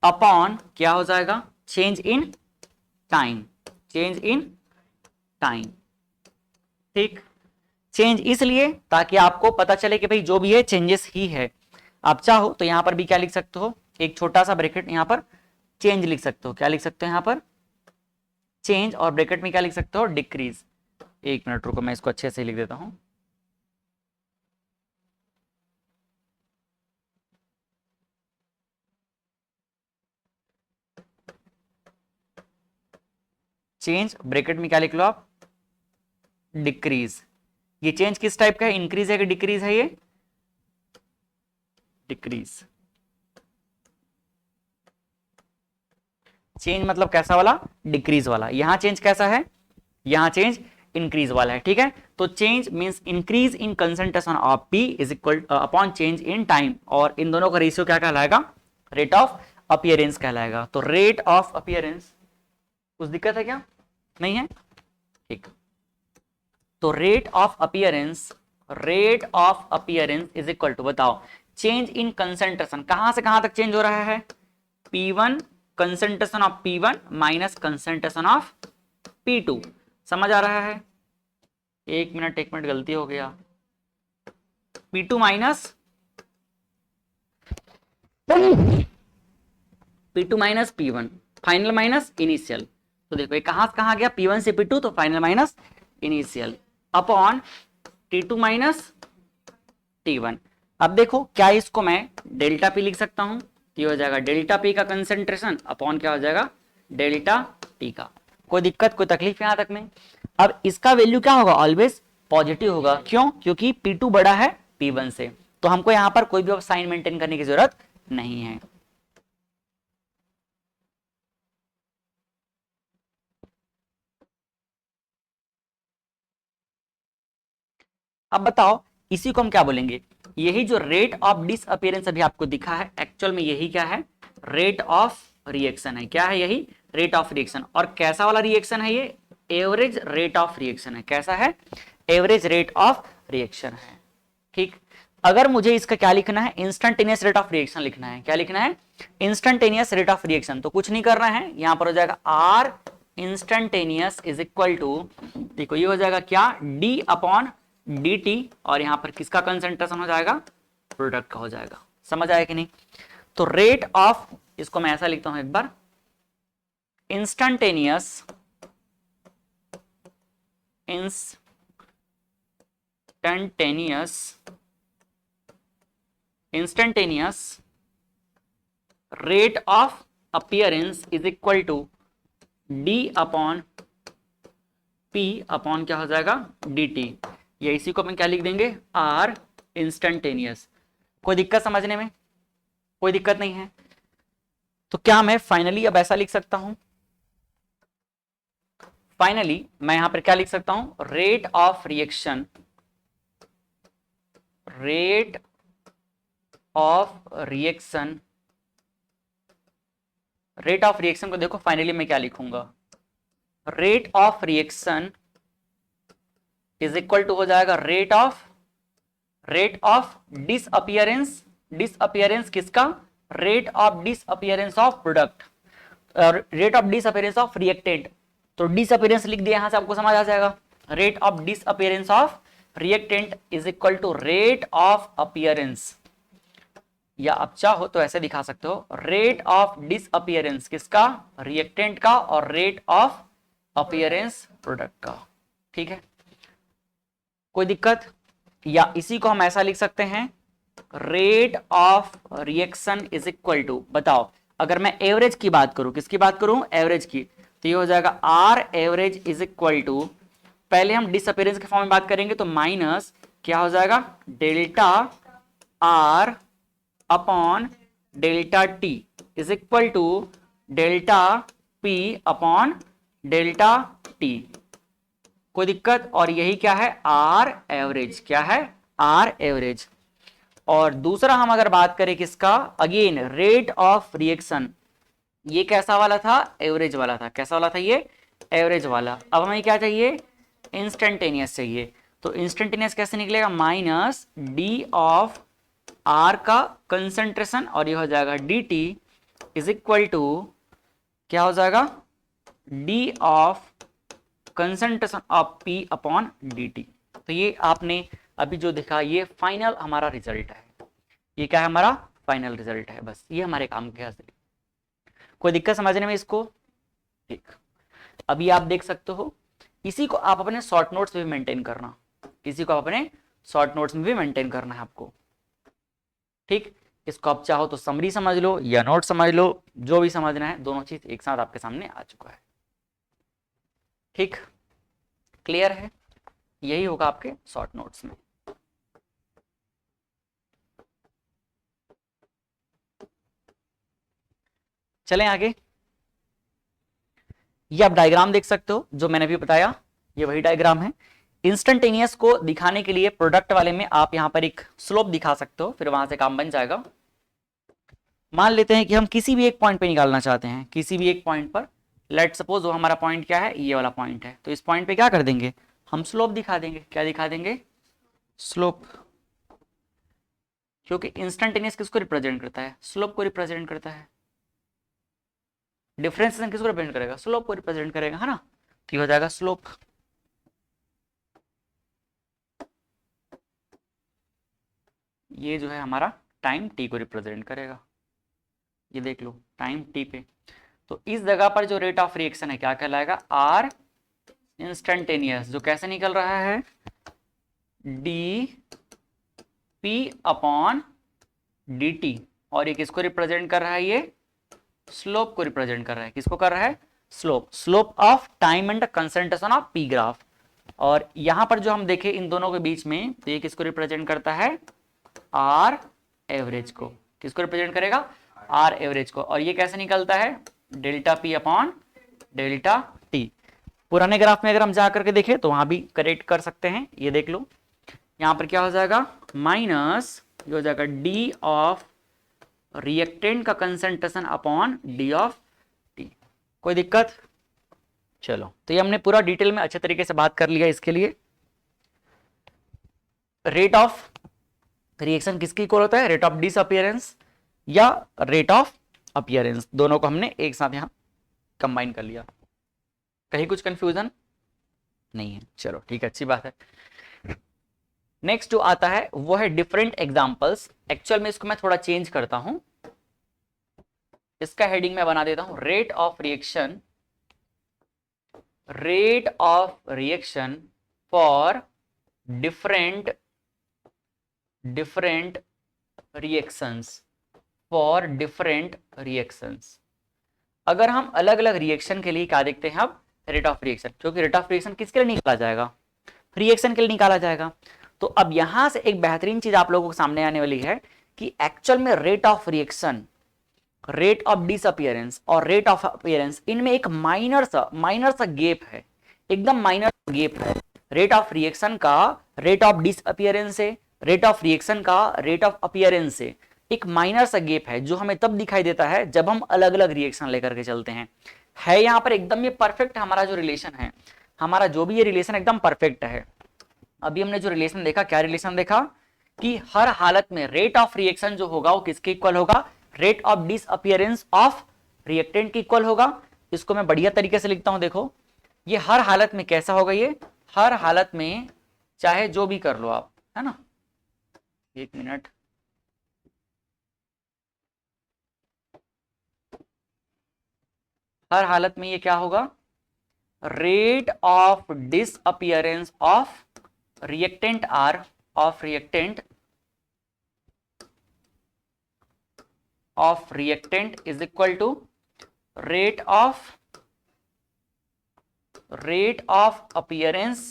upon क्या हो जाएगा, change in time, change in time, ठीक, चेंज इसलिए ताकि आपको पता चले कि भाई जो भी है चेंजेस ही है। आप चाहो तो यहां पर भी क्या लिख सकते हो, एक छोटा सा ब्रैकेट यहां पर चेंज लिख सकते हो, क्या लिख सकते हो यहां पर, चेंज, और ब्रैकेट में क्या लिख सकते हो, डिक्रीज। एक मिनट रुको, मैं इसको अच्छे से लिख देता हूं। चेंज, ब्रैकेट में क्या लिख लो आप, डिक्रीज। ये चेंज किस टाइप का है, इंक्रीज है कि डिक्रीज है, ये डिक्रीज। चेंज मतलब कैसा वाला, डिक्रीज वाला। यहां चेंज कैसा है, यहां चेंज इंक्रीज वाला है, ठीक है। तो change means increase in concentration of P is equal upon change in time, और इन दोनों का रेशियो क्या कहलाएगा, रेट ऑफ अपीयरेंस कहलाएगा। तो रेट ऑफ अपीयरेंस, कुछ दिक्कत है क्या, नहीं है, ठीक। तो rate of appearance, rate of appearance is equal to, बताओ, चेंज इन कंसंट्रेशन, कहां से कहां तक चेंज हो रहा है, P1, concentration of P1 minus concentration of P2, समझ आ रहा है, एक मिनट गलती हो गया, P2 minus P2 minus P1, final minus initial. तो देखो ये कहां से कहां गया, P1 से P2, तो final minus initial, upon T2 minus T1। अब देखो क्या इसको मैं डेल्टा पी लिख सकता हूं, ये हो जाएगा डेल्टा पी का कंसंट्रेशन अपॉन क्या हो जाएगा, डेल्टा टी का। कोई दिक्कत, कोई तकलीफ यहां तक में। अब इसका वैल्यू क्या होगा, ऑलवेज पॉजिटिव होगा, क्यों, क्योंकि P2 बड़ा है P1 से, तो हमको यहां पर कोई भी साइन मेंटेन करने की जरूरत नहीं है। अब बताओ इसी को हम क्या बोलेंगे, यही जो रेट ऑफ डिसअपीयरेंस अभी आपको दिखा है, एक्चुअल में यही क्या है, रेट ऑफ रिएक्शन है। क्या है, यही रेट ऑफ रिएक्शन। और कैसा वाला रिएक्शन है ये, एवरेज रेट ऑफ रिएक्शन है। कैसा है, एवरेज रेट ऑफ रिएक्शन है, ठीक। अगर मुझे इसका क्या लिखना है, इंस्टेंटेनियस रेट ऑफ रिएक्शन लिखना है, क्या लिखना है, इंस्टेंटेनियस रेट ऑफ रिएक्शन, तो कुछ नहीं करना है, यहां पर हो जाएगा R instantaneous is equal to, देखो ये हो जाएगा क्या, डी अपॉन डी टी, और यहां पर किसका कंसंट्रेशन हो जाएगा, प्रोडक्ट का हो जाएगा। समझ आया कि नहीं। तो रेट ऑफ, इसको मैं ऐसा लिखता हूं एक बार, instantaneous rate of appearance is equal to D upon P upon क्या हो जाएगा, डी टी। ये इसी को अपन क्या लिख देंगे, आर इंस्टेंटेनियस। कोई दिक्कत समझने में, कोई दिक्कत नहीं है। तो क्या मैं फाइनली अब ऐसा लिख सकता हूं, फाइनली मैं यहां पर क्या लिख सकता हूं, rate of reaction, rate of reaction, rate of reaction को देखो फाइनली मैं क्या लिखूंगा, rate of reaction is equal to हो जाएगा रेट ऑफ डिसअपीयरेंस, डिसअपीयरेंस किसका, rate of disappearance of product, rate of disappearance of reactant. तो डिसअपीयरेंस लिख दिया, यहां से आपको समझ आ जाएगा, rate of disappearance of reactant is equal to rate of appearance, या आप चाहो तो ऐसे दिखा सकते हो, रेट ऑफ डिसअपीयरेंस किसका, रिएक्टेंट का, और रेट ऑफ अपीयरेंस प्रोडक्ट का, ठीक है। कोई दिक्कत, या इसी को हम ऐसा लिख सकते हैं, rate of reaction is equal to, बताओ अगर मैं एवरेज की बात करूं, किसकी बात करूं, एवरेज की, तो ये हो जाएगा R average is equal to पहले हम डिसअपियरेंस के फॉर्म में बात करेंगे तो माइनस क्या हो जाएगा, delta R upon delta T is equal to delta P upon delta T. कोई दिक्कत? और यही क्या है, आर एवरेज। क्या है, आर एवरेज। और दूसरा हम अगर बात करें किसका, अगेन रेट ऑफ रिएक्शन, ये कैसा वाला था, एवरेज वाला था। कैसा वाला था ये, एवरेज वाला। अब हमें क्या चाहिए, इंस्टेंटेनियस चाहिए। तो इंस्टेंटेनियस कैसे निकलेगा, माइनस डी ऑफ आर का कंसंट्रेशन और ये हो जाएगा D T is equal to क्या हो जाएगा, D of concentration of P upon D T. तो ये आपने अभी जो देखा ये फाइनल हमारा रिजल्ट है। ये क्या है, हमारा फाइनल रिजल्ट है। बस ये हमारे काम के हासिल। कोई दिक्कत समझने में इसको? ठीक, अभी आप देख सकते हो। इसी को आप अपने शॉर्ट नोट्स में भी मेंटेन करना, इसी को आप अपने शॉर्ट नोट्स में भी मेंटेन करना है आपको। ठीक, इसको आप चाहो तो समरी समझ लो या नोट समझ लो, जो भी समझना है, दोनों चीज एक साथ आपके सामने आ चुका है। ठीक, क्लियर है? यही होगा आपके शॉर्ट नोट्स में। चलें आगे। ये आप डायग्राम देख सकते हो जो मैंने भी बताया, ये वही डायग्राम है। इंस्टेंटेनियस को दिखाने के लिए प्रोडक्ट वाले में आप यहां पर एक स्लोप दिखा सकते हो, फिर वहां से काम बन जाएगा। मान लेते हैं कि हम किसी भी एक पॉइंट पे निकालना चाहते हैं, किसी भी एक पॉइंट पर। लेट सपोज वो हमारा पॉइंट क्या है, ये वाला पॉइंट है। तो इस पॉइंट पे क्या कर देंगे, हम स्लोप दिखा देंगे। क्या दिखा देंगे, स्लोप। क्योंकि इंस्टेंटेनियस किसको रिप्रेजेंट करता है, स्लोप को रिप्रेजेंट करता है। डिफरेंशिएशन किसको रिप्रेजेंट करेगा, स्लोप को रिप्रेजेंट करेगा, है ना। तो ये हो जाएगा स्लोप। ये जो है हमारा टाइम टी को रिप्रेजेंट करेगा। ये देख लो टाइम टी पे। तो इस जगह पर जो रेट ऑफ रिएक्शन है क्या कहलाएगा, आर इंस्टेंटेनियस, जो कैसे निकल रहा है, D P upon D T. और ये किसको रिप्रेजेंट कर रहा है, ये स्लोप को रिप्रेजेंट कर रहा है। किसको कर रहा है, slope. Slope of time and concentration of P graph. और यहां पर जो हम देखें इन दोनों के बीच में, तो ये किसको रिप्रेजेंट करता है, आर एवरेज को। किसको रिप्रेजेंट करेगा, आर एवरेज को। और ये कैसे निकलता है, delta P upon delta T. पुराने ग्राफ में अगर हम जा करके देखें तो वहां भी करेक्ट कर सकते हैं। ये देख लो यहां पर क्या हो जाएगा, माइनस ये हो जाएगा डी ऑफ रिएक्टेंट का concentration upon D of T. कोई दिक्कत? चलो, तो ये हमने पूरा डिटेल में अच्छे तरीके से बात कर लिया। इसके लिए रेट ऑफ रिएक्शन किसकी इक्वल होता है, रेट ऑफ डिसअपियरेंस या रेट ऑफ अपीयरेंस, दोनों को हमने एक साथ यहां कंबाइन कर लिया। कहीं कुछ कंफ्यूजन नहीं है? चलो ठीक है, अच्छी बात है। नेक्स्ट जो आता है वो है डिफरेंट एग्जांपल्स। एक्चुअल में इसको मैं थोड़ा चेंज करता हूं, इसका हेडिंग मैं बना देता हूं rate of reaction, rate of reaction for different reactions, for different reactions. अगर हम अलग अलग रिएक्शन के लिए क्या देखते हैं, अब रेट ऑफ रिएक्शन, क्योंकि रेट ऑफ रिएक्शन किसके लिए निकाला जाएगा, रिएक्शन के लिए निकाला जाएगा। तो अब यहां से एक बेहतरीन चीज आप लोगों को सामने आने वाली है कि एक्चुअल में rate of reaction, rate of disappearance और रेट ऑफ अपीयरेंस, इनमें एक माइनर सा गेप है, एकदम माइनर गेप है। रेट ऑफ रिएक्शन का रेट ऑफ डिसअपियरेंस से, रेट ऑफ रिएक्शन का रेट ऑफ अपीयरेंस से एक माइनर सा गेप है, जो हमें तब दिखाई देता है जब हम अलग अलग रिएक्शन लेकर के चलते हैं। है यहाँ पर एकदम ये परफेक्ट हमारा जो रिलेशन है, हमारा जो भी ये रिलेशन एकदम परफेक्ट है। अभी हमने जो रिलेशन देखा, क्या रिलेशन देखा कि हर हालत में रेट ऑफ रिएक्शन जो होगा वो किसके इक्वल होगा, rate of disappearance of reactant की इक्वल होगा। इसको मैं बढ़िया तरीके से लिखता हूं, देखो ये हर हालत में कैसा होगा, ये हर हालत में चाहे जो भी कर लो आप, है ना। एक मिनट, हर हालत में ये क्या होगा, rate of disappearance of reactant R, of reactant is equal to rate of appearance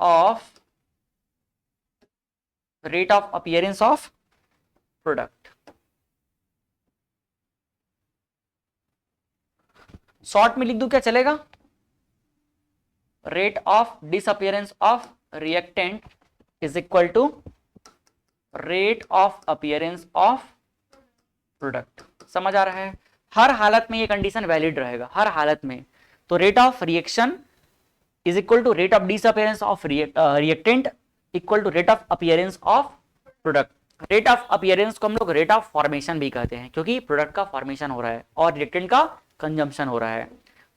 of appearance of product. Short में लिख दूं क्या चलेगा? Rate of disappearance of reactant is equal to rate of appearance of product. समझ आ रहा है? हर हालत में ये कंडीशन वैलिड रहेगा, हर हालत में। तो rate of reaction is equal to rate of disappearance of reactant equal to rate of appearance of product. Rate of appearance को हम लोग रेट ऑफ फॉर्मेशन भी कहते हैं, क्योंकि प्रोडक्ट का फॉर्मेशन हो रहा है और रिएक्टेंट का कंजम्पशन हो रहा है।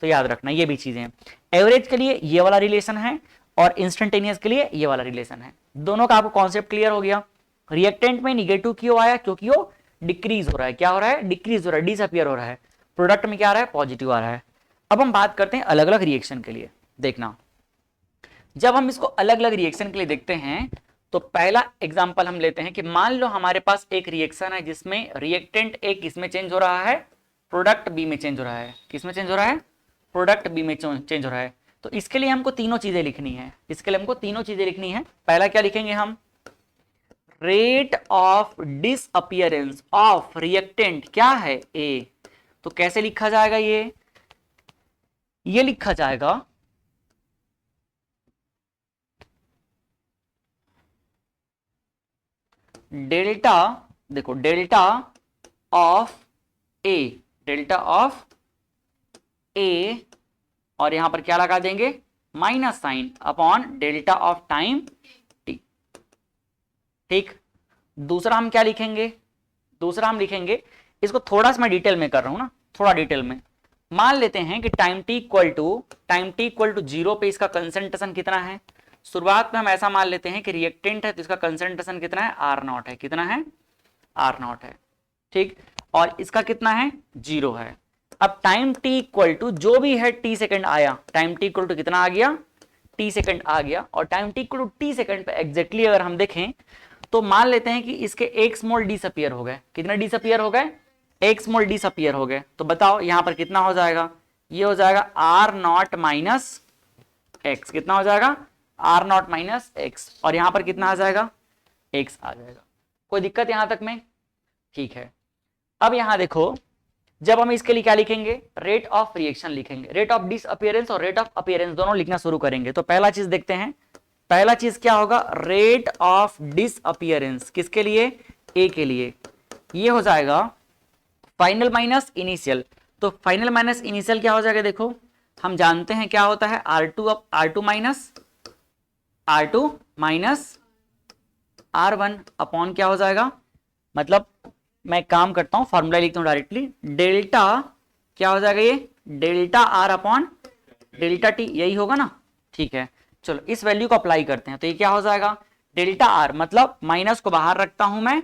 तो याद रखना ये भी चीजें। एवरेज के लिए ये वाला रिलेशन है और इंस्टेंटेनियस के लिए ये वाला रिलेशन है। दोनों का आपको कॉन्सेप्ट क्लियर हो गया। रिएक्टेंट में निगेटिव क्यों आया? क्योंकि वो डिक्रीज हो रहा है। क्या हो रहा है? डिक्रीज हो रहा है, डिसअपियर हो रहा है। प्रोडक्ट में क्या आ रहा है? पॉजिटिव आ रहा है। अब हम बात करते हैं अलग अलग रिएक्शन के लिए। देखना, जब हम इसको अलग अलग रिएक्शन के लिए देखते हैं तो पहला एग्जांपल हम लेते हैं कि मान लो हमारे पास एक रिएक्शन है जिसमें रिएक्टेंट ए किसमें चेंज हो रहा है? प्रोडक्ट बी में चेंज हो रहा है। किसमें चेंज हो रहा है? प्रोडक्ट बी में चेंज हो रहा है। तो इसके लिए हमको तीनों चीजें लिखनी है। इसके लिए हमको तीनों चीजें लिखनी है। पहला क्या लिखेंगे हम? Rate of disappearance of reactant क्या है? ए। तो कैसे लिखा जाएगा? ये लिखा जाएगा डेल्टा, देखो delta of A, delta of A, और यहां पर क्या लगा देंगे? Minus sign upon delta of time T. ठीक। दूसरा हम क्या लिखेंगे? दूसरा हम लिखेंगे, इसको थोड़ा सा मैं डिटेल में कर रहा हूं ना, थोड़ा डिटेल में। मान लेते हैं कि टाइम टी इक्वल टू 0 पे इसका कंसंट्रेशन कितना है? शुरुआत में हम ऐसा मान लेते हैं कि रिएक्टेंट है तो इसका कंसंट्रेशन कितना है? R0 है। कितना है? R0 है। ठीक। और इसका कितना है? 0 है। अब टाइम t इक्वल टू जो भी है t सेकंड आया, टाइम t इक्वल टू कितना आ गया? t सेकंड आ गया। और time t equal to t second पे एग्जैक्टली अगर हम देखें तो मान लेते हैं कि इसके 1 स्मॉल डिसअपियर हो गए। कितने डिसअपियर हो गए? 1 स्मॉल डिसअपियर हो गए। तो बताओ यहां पर कितना हो जाएगा? ये हो जाएगा R0 माइनस एक्स। कितना हो जाएगा? R0 minus x. और यहां पर कितना आ जाएगा? x आ जाएगा। कोई दिक्कत यहां तक में? ठीक है। अब यहां देखो, जब हम इसके लिए क्या लिखेंगे? रेट ऑफ रिएक्शन लिखेंगे। रेट ऑफ डिसअपियरेंस और रेट ऑफ अपीयरेंस दोनों लिखना शुरू करेंगे। तो पहला चीज देखते हैं। पहला चीज क्या होगा? Rate of disappearance. किसके लिए? ए के लिए। ये हो जाएगा फाइनल माइनस इनिशियल। तो फाइनल माइनस इनिशियल क्या हो जाएगा? देखो हम जानते हैं क्या होता है? R2 माइनस R1 अपॉन क्या हो जाएगा? मतलब मैं काम करता हूं, फॉर्मूला लिखता हूं डायरेक्टली। डेल्टा क्या हो जाएगा? ये delta R upon delta T, यही होगा ना? ठीक है, चलो इस वैल्यू को अप्लाई करते हैं। तो ये क्या हो जाएगा? डेल्टा R, मतलब माइनस को बाहर रखता हूं मैं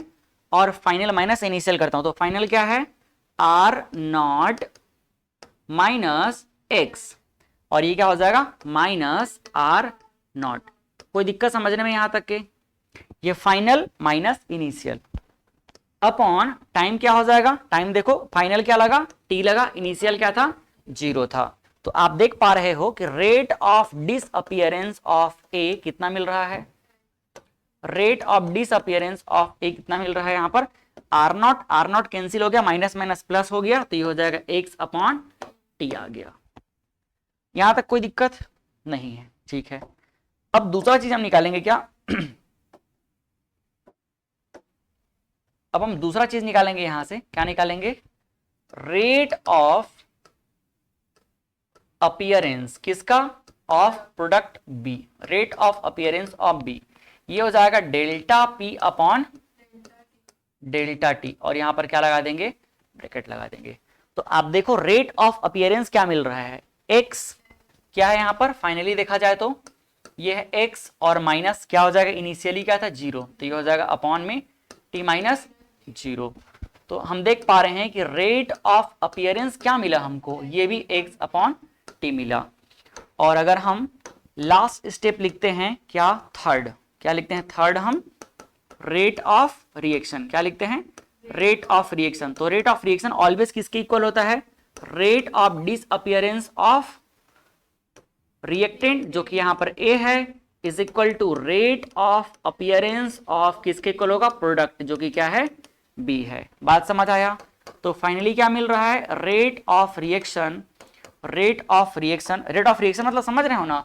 और फाइनल माइनस इनिशियल करता हूं। तो फाइनल क्या है? R0 माइनस एक्स, और ये क्या हो जाएगा? Minus R0। कोई दिक्कत समझने में यहां तक के? ये final minus initial upon time क्या हो जाएगा? टाइम देखो, फाइनल क्या लगा? t लगा, इनिशियल क्या था? 0 था। तो आप देख पा रहे हो कि रेट ऑफ डिसअपियरेंस ऑफ ए कितना मिल रहा है? रेट ऑफ डिसअपियरेंस ऑफ ए कितना मिल रहा है? यहां पर R0 कैंसिल हो गया, माइनस माइनस प्लस हो गया, तो ये हो जाएगा x अपॉन टी आ गया। यहां तक कोई दिक्कत नहीं है? ठीक है। अब दूसरा चीज हम निकालेंगे क्या? अब हम दूसरा चीज निकालेंगे यहां से। क्या निकालेंगे? Rate of appearance. किसका? Of product B. Rate of appearance of B, ये हो जाएगा delta P upon delta T, और यहां पर क्या लगा देंगे? ब्रैकेट लगा देंगे। तो आप देखो रेट ऑफ अपीयरेंस क्या मिल रहा है? एक्स क्या है यहां पर? फाइनली देखा जाए तो ये है एक्स, और माइनस क्या हो जाएगा? इनिशियली क्या था? 0, तो ये हो जाएगा अपॉन में टी माइनस 0। तो हम देख पा रहे हैं कि रेट ऑफ अपीयरेंस क्या मिला हमको? ये भी एक्स अपॉन टी मिला। और अगर हम लास्ट स्टेप लिखते हैं क्या? थर्ड। क्या लिखते हैं? थर्ड हम रेट ऑफ रिएक्शन। क्या लिखते हैं? Rate of reaction. तो रेट ऑफ रिएक्शन ऑलवेज किसके इक्वल होता है? Rate of disappearance of reactant, जो कि यहां पर ए है, is equal to rate of appearance of किसके इक्वल होगा, प्रोडक्ट, जो कि क्या है, बी है। बात समझ आया? तो फाइनली क्या मिल रहा है, rate of reaction, rate of reaction, rate of reaction मतलब समझ रहे हो ना,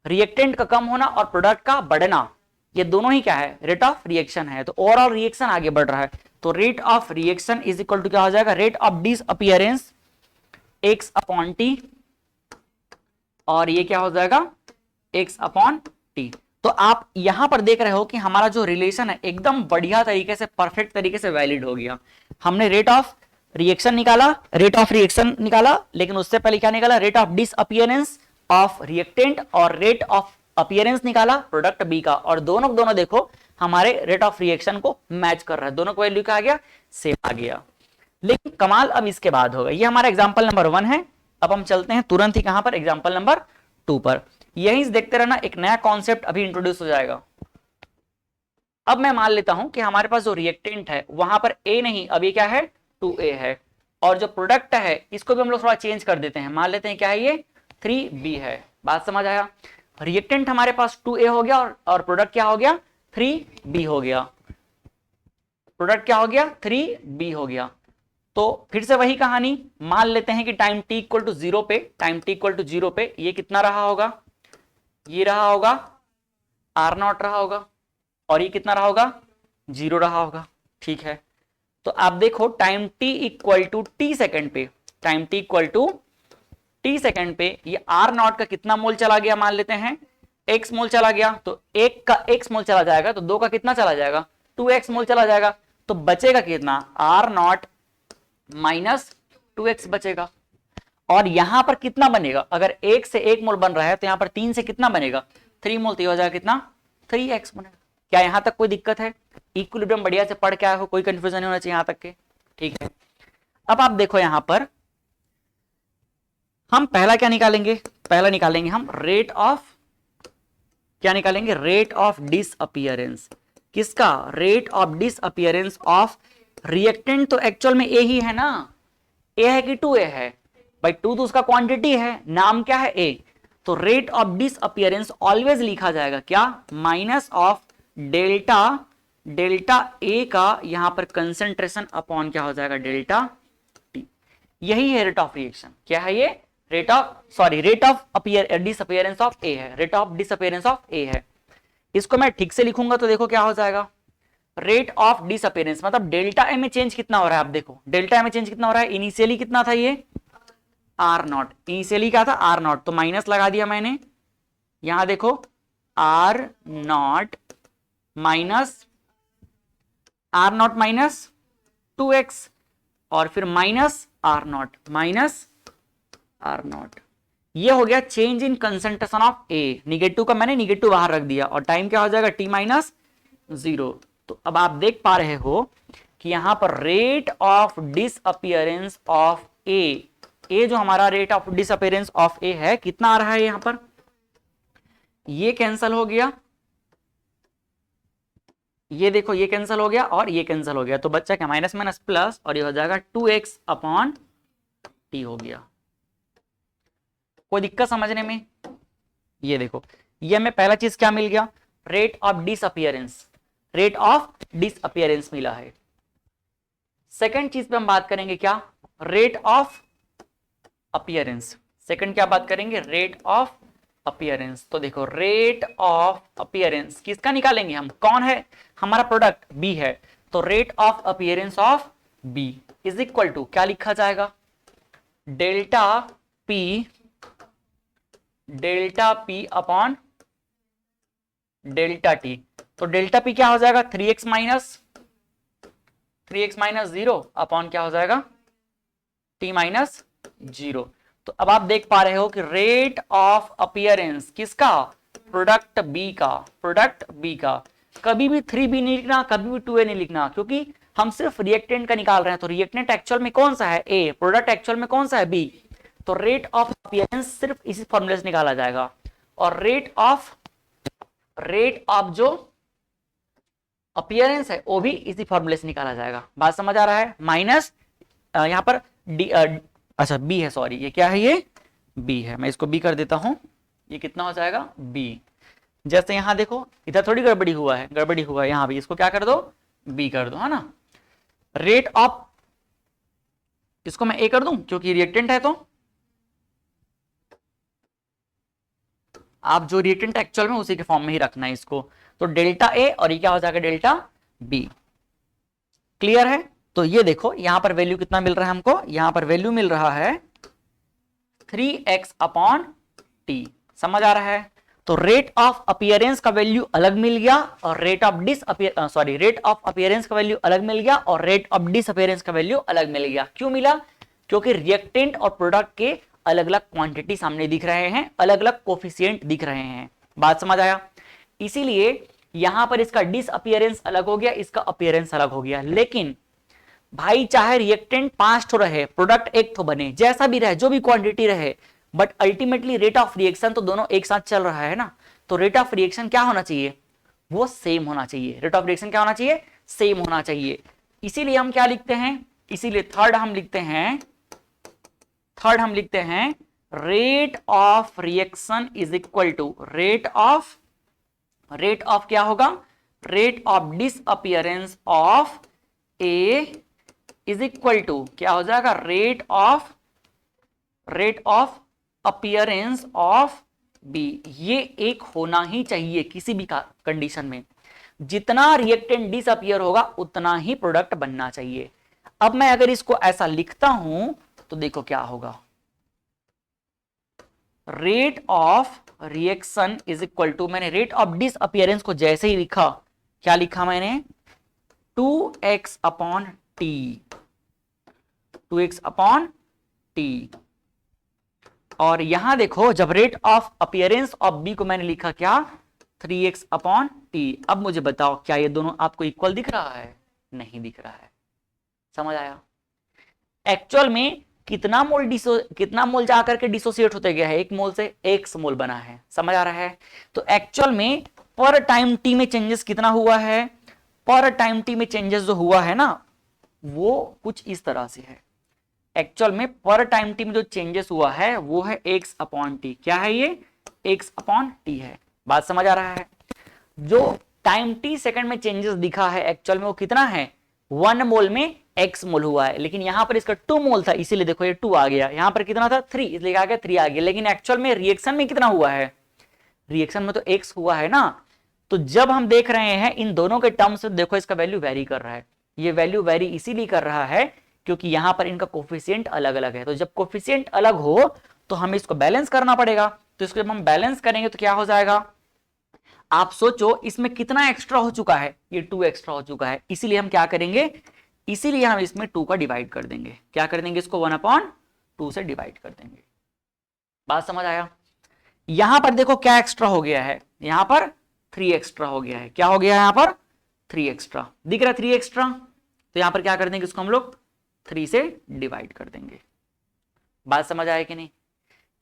रिएक्टेंट का कम होना और प्रोडक्ट का बढ़ना, ये दोनों ही क्या है, रेट ऑफ रिएक्शन है। तो ओवरऑल रिएक्शन आगे बढ़ रहा है, तो rate of reaction is equal to क्या हो जाएगा, rate of disappearance x upon T, और ये क्या हो जाएगा, x अपॉन टी। तो आप यहां पर देख रहे हो कि हमारा जो रिलेशन है एकदम बढ़िया तरीके से, परफेक्ट तरीके से वैलिड हो गया। हमने रेट ऑफ रिएक्शन निकाला, रेट ऑफ रिएक्शन निकाला, लेकिन उससे पहले क्या निकाला, rate of disappearance of reactant और रेट ऑफ अपीयरेंस निकाला प्रोडक्ट बी का, और दोनों दोनों देखो हमारे रेट ऑफ रिएक्शन को मैच कर रहा है, दोनों को वैल्यू क्या आ गया, सेम आ गया। लेकिन कमाल अब इसके बाद होगा, ये हमारा एग्जांपल नंबर 1 है। अब हम चलते हैं तुरंत ही कहां पर, एग्जांपल नंबर 2 पर। यही देखते रहना, एक नया कॉन्सेप्ट अभी इंट्रोड्यूस हो जाएगा। अब मैं मान लेता हूं कि हमारे पास जो रिएक्टेंट है वहां पर ए नहीं, अब ये क्या है, 2a है, और जो प्रोडक्ट है इसको भी हम लोग थोड़ा चेंज कर देते हैं, मान लेते हैं क्या है, ये 3b है। बात समझ आया? रिएक्टेंट हमारे पास 2a हो गया और प्रोडक्ट क्या हो गया, 3b हो गया, प्रोडक्ट क्या हो गया, 3b हो गया। तो फिर से वही कहानी, मान लेते हैं कि टाइम t इक्वल टू 0 पे, टाइम t इक्वल टू 0 पे ये कितना रहा होगा, ये रहा होगा R0 रहा होगा, और ये कितना रहा होगा, 0 रहा होगा। ठीक है, तो आप देखो time t equal to T second पे, time t equal to T second पे ये R0 का कितना मोल चला गया, मान लेते हैं x मोल चला गया, तो 1 का x मोल चला जाएगा, तो 2 का कितना चला जाएगा, 2x मोल चला जाएगा, तो बचेगा कितना, R0 माइनस 2x बचेगा। और यहां पर कितना बनेगा, अगर 1 से 1 मोल बन रहा है तो यहां पर 3 से कितना बनेगा, 3 मोल, तो हो जाएगा कितना, 3x बनेगा। क्या यहां तक कोई दिक्कत है, इक्विलिब्रियम बढ़िया से पढ़ के आए हो, कोई कंफ्यूजन नहीं होना चाहिए यहां तक के। ठीक है, अब आप देखो यहां पर हम पहला क्या निकालेंगे, पहला निकालेंगे हम रेट ऑफ, क्या निकालेंगे, रेट ऑफ डिसअपीयरेंस, किसका, rate of disappearance of reactant. तो एक्चुअल में ए ही है ना, ए है कि 2a है, भाई 2 तो उसका क्वांटिटी है, नाम क्या है a, तो रेट ऑफ डिसअपीयरेंस ऑलवेज लिखा जाएगा क्या, minus of delta, delta A का यहां पर कंसेंट्रेशन अपॉन क्या हो जाएगा, डेल्टा टी। यही है रेट ऑफ रिएक्शन, क्या है ये, rate of, sorry rate of disappearance of A है, rate of disappearance of A है। इसको मैं ठीक से लिखूंगा तो देखो क्या हो जाएगा, रेट ऑफ डिसअपीयरेंस मतलब डेल्टा ए में चेंज कितना हो रहा है, आप देखो डेल्टा ए में चेंज कितना हो रहा है, इनिशियली कितना था ये R0, इनिशियली क्या था R0, तो माइनस लगा दिया मैंने, यहां देखो R0 minus R0 minus 2x, और फिर माइनस R0 माइनस R0, ये हो गया change in concentration of A, negative का मैंने निगेटिव बाहर रख दिया, और टाइम क्या हो जाएगा, t माइनस 0। तो अब आप देख पा रहे हो कि यहां पर रेट ऑफ डिसअपीयरेंस ऑफ ए, ए जो हमारा rate of disappearance of A है कितना आ रहा है, यहां पर ये कैंसल हो गया, ये देखो ये कैंसल हो गया और ये कैंसल हो गया, तो बच्चा क्या, माइनस माइनस प्लस, और ये हो जाएगा 2x अपॉन टी हो गया। कोई दिक्कत समझने में? ये देखो, ये हमें पहला चीज क्या मिल गया, rate of disappearance, rate of disappearance मिला है। सेकंड चीज पे हम बात करेंगे क्या, रेट ऑफ अपीयरेंस। सेकंड क्या बात करेंगे, रेट ऑफ अपीयरेंस। तो देखो रेट ऑफ अपीयरेंस किसका निकालेंगे हम, कौन है हमारा प्रोडक्ट, बी है, तो rate of appearance of B is equal to क्या लिखा जाएगा, delta P upon delta T. तो डेल्टा पी क्या हो जाएगा, 3x माइनस 0 अपॉन क्या हो जाएगा, t माइनस 0। तो अब आप देख पा रहे हो कि रेट ऑफ अपीयरेंस किसका, प्रोडक्ट बी का, प्रोडक्ट बी का। कभी भी 3b नहीं लिखना, कभी भी 2a नहीं लिखना, क्योंकि हम सिर्फ रिएक्टेंट का निकाल रहे हैं, तो रिएक्टेंट एक्चुअल में कौन सा है, a, प्रोडक्ट एक्चुअल में कौन सा है, b। तो रेट ऑफ अपीयरेंस सिर्फ इसी फॉर्मूले से निकाला जाएगा, और रेट ऑफ जो अपीयरेंस है वो भी इसी फॉर्मूले से निकाला जाएगा। बात समझ आ रहा है, माइनस यहां पर अच्छा बी है, सॉरी ये क्या है, ये बी है, मैं इसको बी कर देता हूं, ये कितना हो जाएगा, बी। जैसे यहां देखो, इधर थोड़ी गड़बड़ी हुआ है, गड़बड़ी हुआ है यहां भी, इसको क्या कर दो, बी कर दो, है ना। रेट ऑफ, इसको मैं ए कर दूं क्योंकि रिएक्टेंट है, तो आप जो रिएक्टेंट एक्चुअल में उसी के फॉर्म में ही रखना है इसको। तो डेल्टा ए और ये क्या हो जाएगा, डेल्टा बी। क्लियर है। तो ये देखो यहां पर वैल्यू कितना मिल रहा है हमको, यहां पर वैल्यू मिल रहा है 3x अपॉन टी। समझ आ रहा है। तो रेट ऑफ अपीयरेंस का वैल्यू अलग मिल गया और rate of rate of appearance का वैल्यू अलग मिल गया और रेट ऑफ डिसअपीयरेंस का वैल्यू अलग मिल गया। क्यों मिला, क्योंकि रिएक्टेंट और प्रोडक्ट के अलग अलग क्वांटिटी सामने दिख रहे हैं, अलग अलग कोफिशिएंट दिख रहे हैं। बात समझ आया। इसीलिए यहां पर इसका डिसअपीयरेंस अलग हो गया, इसका अपीयरेंस अलग हो गया। लेकिन भाई चाहे रिएक्टेंट 5 ठो रहे, प्रोडक्ट 1 ठो बने, जैसा भी रहे, जो भी क्वांटिटी रहे, but ultimately rate of reaction तो दोनों एक साथ चल रहा है ना। तो रेट ऑफ रिएक्शन क्या होना चाहिए, वो सेम होना चाहिए। रेट ऑफ रिएक्शन क्या होना चाहिए, सेम होना चाहिए। इसीलिए हम क्या लिखते हैं, इसीलिए थर्ड हम लिखते हैं rate of reaction is equal to rate of क्या होगा, rate of disappearance of A is equal to क्या हो जाएगा, rate of appearance of B. ये एक होना ही चाहिए किसी भी कंडीशन में। जितना रिएक्टेंट डिसअपीयर होगा उतना ही प्रोडक्ट बनना चाहिए। अब मैं अगर इसको ऐसा लिखता हूं तो देखो क्या होगा, rate of reaction is equal to, मैंने रेट ऑफ डिसअपीयरेंस को जैसे ही लिखा, क्या लिखा मैंने, 2x upon T, 2x upon T. और यहां देखो जब rate of appearance of B को मैंने लिखा क्या, 3x अपॉन टी। अब मुझे बताओ क्या ये दोनों आपको इक्वल दिख रहा है, नहीं दिख रहा है। समझ आया। एक्चुअल में कितना मोल जाकर के डिसोसिएट होते गया है, 1 मोल से 1 मोल बना है। समझ आ रहा है। तो एक्चुअल में पर टाइम टी में चेंजेस कितना हुआ है, पर टाइम टी में चेंजेस जो हुआ है ना, वो कुछ इस तरह से है। एक्चुअल में पर टाइम टी में जो चेंजेस हुआ है वो है x अपॉन टी। क्या है ये, x अपॉन टी है। बात समझ आ रहा है। जो टाइम टी सेकंड में चेंजेस दिखा है एक्चुअल में वो कितना है, 1 मोल में x मोल हुआ है। लेकिन यहां पर इसका 2 मोल था, इसीलिए देखो ये 2 आ गया। यहां पर कितना था, 3, इसलिए आ गया 3 आ गया। लेकिन एक्चुअल में रिएक्शन में कितना हुआ है, रिएक्शन में तो x हुआ है ना। तो जब हम देख रहे हैं इन दोनों के टर्म्स में, देखो इसका वैल्यू वेरी कर रहा है। ये वैल्यू वेरी इसीलिए कर रहा है क्योंकि यहां पर इनका कोफिशिएंट अलग अलग है। तो जब कोफिशिएंट अलग हो तो हमें इसको बैलेंस करना पड़ेगा। तो इसको जब हम बैलेंस करेंगे तो क्या हो जाएगा, आप सोचो इसमें कितना एक्स्ट्रा हो चुका है, ये 2 एक्स्ट्रा हो चुका है। इसीलिए हम क्या करेंगे, इसीलिए हम इसमें 2 का डिवाइड कर देंगे। क्या कर देंगे, इसको 1/2 से डिवाइड कर देंगे। बात समझ आया। यहां पर देखो क्या एक्स्ट्रा हो गया है, यहां पर 3 एक्स्ट्रा हो गया है। क्या हो गया है यहां पर, 3 एक्स्ट्रा दिख रहा है, 3 एक्स्ट्रा। तो यहां पर क्या कर देंगे, इसको हम लोग 3 से डिवाइड कर देंगे। बात समझ आया कि नहीं।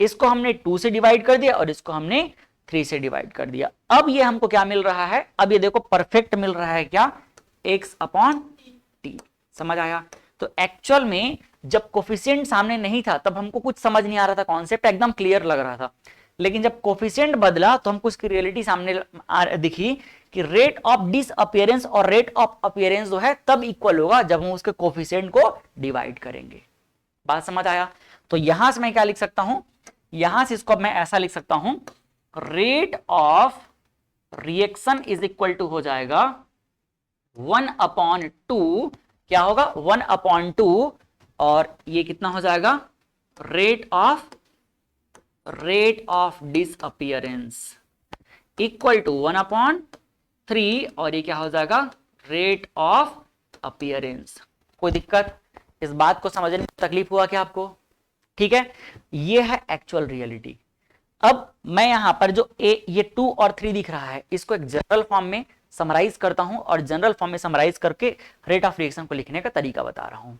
इसको हमने 2 से डिवाइड कर दिया और इसको हमने 3 से डिवाइड कर दिया। अब ये हमको क्या मिल रहा है, अब ये देखो परफेक्ट मिल रहा है क्या, x अपॉन टी। समझ आया। तो एक्चुअल में जब कोफिशिएंट सामने नहीं था तब हमको कुछ समझ नहीं आ रहा था, कॉन्सेप्ट एकदम क्लियर लग रहा था। लेकिन जब कोफिशिएंट बदला तो हमको इसकी रियलिटी सामने दिखी कि रेट ऑफ डिसअपीयरेंस और रेट ऑफ अपीयरेंस जो है तब इक्वल होगा जब हम उसके कोफिशिएंट को डिवाइड करेंगे। बात समझ आया। तो यहां से मैं क्या लिख सकता हूं, यहां से इसको मैं ऐसा लिख सकता हूं, rate of reaction is equal to हो जाएगा 1/2। क्या होगा, 1/2 और ये कितना हो जाएगा, rate of disappearance equal to 1/3 और ये क्या हो जाएगा, रेट ऑफ अपीयरेंस। कोई दिक्कत, इस बात को समझने में तकलीफ हुआ क्या आपको, ठीक है। ये है एक्चुअल रियलिटी। अब मैं यहां पर जो ये 2 और 3 दिख रहा है इसको एक जनरल फॉर्म में समराइज करता हूं और जनरल फॉर्म में समराइज करके रेट ऑफ रिएक्शन को लिखने का तरीका बता रहा हूं।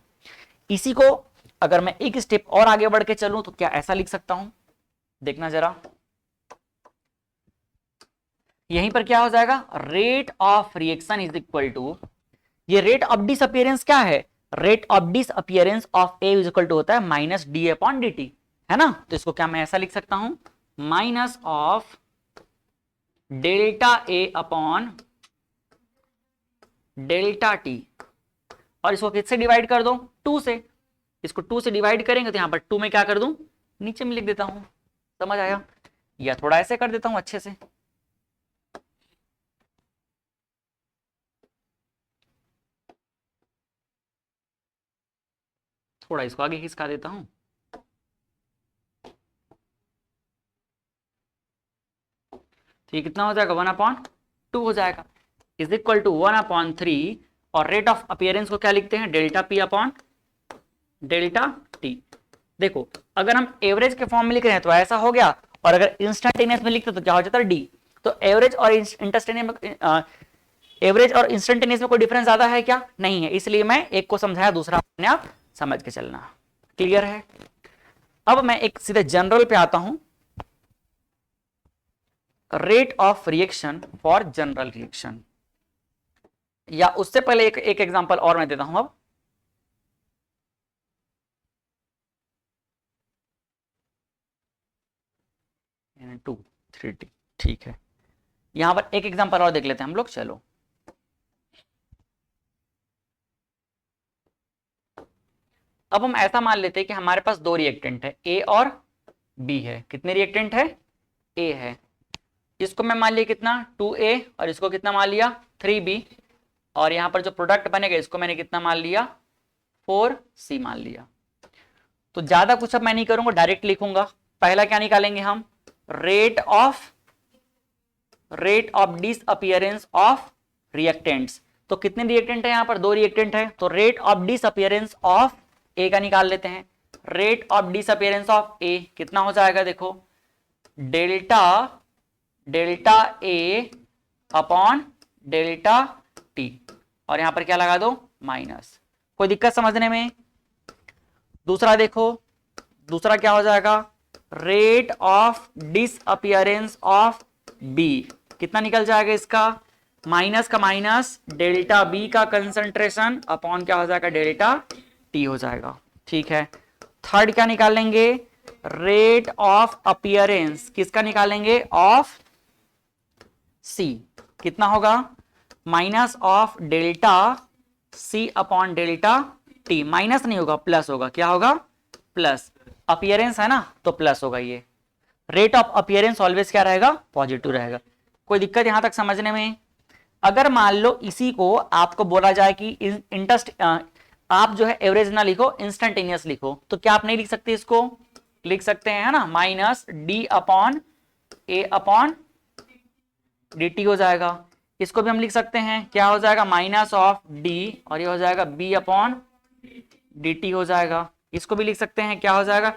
इसी को अगर मैं एक स्टेप और आगे बढ़ के चलूं तो क्या ऐसा लिख सकता हूं, देखना जरा। यहीं पर क्या हो जाएगा, rate of reaction is equal to, ये रेट ऑफ डिसअपीयरेंस क्या है, rate of disappearance of A is equal to होता है minus D upon D T, है ना। तो इसको क्या मैं ऐसा लिख सकता हूं, minus of delta A upon delta T, और इसको किससे डिवाइड कर दो, 2 से। इसको 2 से डिवाइड करेंगे तो यहां पर 2 में क्या कर दूं, नीचे में लिख देता हूं। समझ आया? या थोड़ा ऐसे कर देता हूं अच्छे से, थोड़ा इसको आगे खिसका देता हूं। तो ये कितना हो जाएगा, 1/2 हो जाएगा, इज इक्वल टू 1/3। और रेट ऑफ अपीयरेंस को क्या लिखते हैं, delta P upon delta T. देखो अगर हम एवरेज के फॉर्म में लिख रहे हैं तो ऐसा हो गया, और अगर इंस्टेंटेनियस में लिखते तो क्या हो जाता है, डी। तो एवरेज और इंस्टेंटेनियस में कोई डिफरेंस ज्यादा है क्या, नहीं है, इसलिए मैं एक को समझाया, दूसरा अपने आप समझ के चलना। क्लियर है? अब मैं एक सीधे जनरल पे आता हूं, rate of reaction for general reaction. या उससे पहले एक एग्जांपल और मैं देता हूं अब। टू थ्री टी, ठीक है। यहां पर एक एग्जांपल और देख लेते हैं हम लोग, चलो। अब हम ऐसा मान लेते हैं कि हमारे पास 2 रिएक्टेंट है, ए और बी है। कितने रिएक्टेंट है, ए है। इसको मैं मान लिया कितना, 2A, और इसको कितना मान लिया, 3B। और यहां पर जो प्रोडक्ट बनेगा इसको मैंने कितना मान लिया, 4C मान लिया। तो ज्यादा कुछ अब मैं नहीं करूंगा, डायरेक्ट लिखूंगा। पहला क्या निकालेंगे हम, rate of disappearance of reactants. तो कितने रिएक्टेंट है, यहां पर 2 रिएक्टेंट है, तो रेट ऑफ डिसअपीयरेंस ऑफ ए का निकाल लेते हैं। रेट ऑफ डिसअपीयरेंस ऑफ ए कितना हो जाएगा, देखो, delta A upon delta T, और यहां पर क्या लगा दो, माइनस। कोई दिक्कत समझने में? दूसरा देखो, दूसरा क्या हो जाएगा, rate of disappearance of B कितना निकल जाएगा इसका, माइनस का माइनस, डेल्टा बी का कंसंट्रेशन अपॉन क्या हो जाएगा, डेल्टा टी हो जाएगा। ठीक है। थर्ड क्या निकालेंगे, रेट ऑफ अपीयरेंस किसका निकालेंगे, ऑफ सी, कितना होगा, minus of delta C upon delta T. Minus नहीं होगा, प्लस होगा, क्या होगा, प्लस। अपीयरेंस है ना, तो प्लस होगा। ये रेट ऑफ अपीयरेंस ऑलवेज क्या रहेगा, पॉजिटिव रहेगा। कोई दिक्कत यहां तक समझने में? अगर मान लो इसी को आपको बोला जाए कि इंटरेस्ट, आप जो है एवरेज ना लिखो, इंस्टेंटेनियस लिखो, तो क्या आप नहीं लिख सकते, इसको लिख सकते हैं, है ना, माइनस डी अपॉन ए अपॉन डी टी हो जाएगा। इसको भी हम लिख सकते हैं, क्या हो जाएगा, माइनस ऑफ डी, और ये हो जाएगा बी अपॉन डी टी हो जाएगा। इसको भी लिख सकते हैं, क्या हो जाएगा,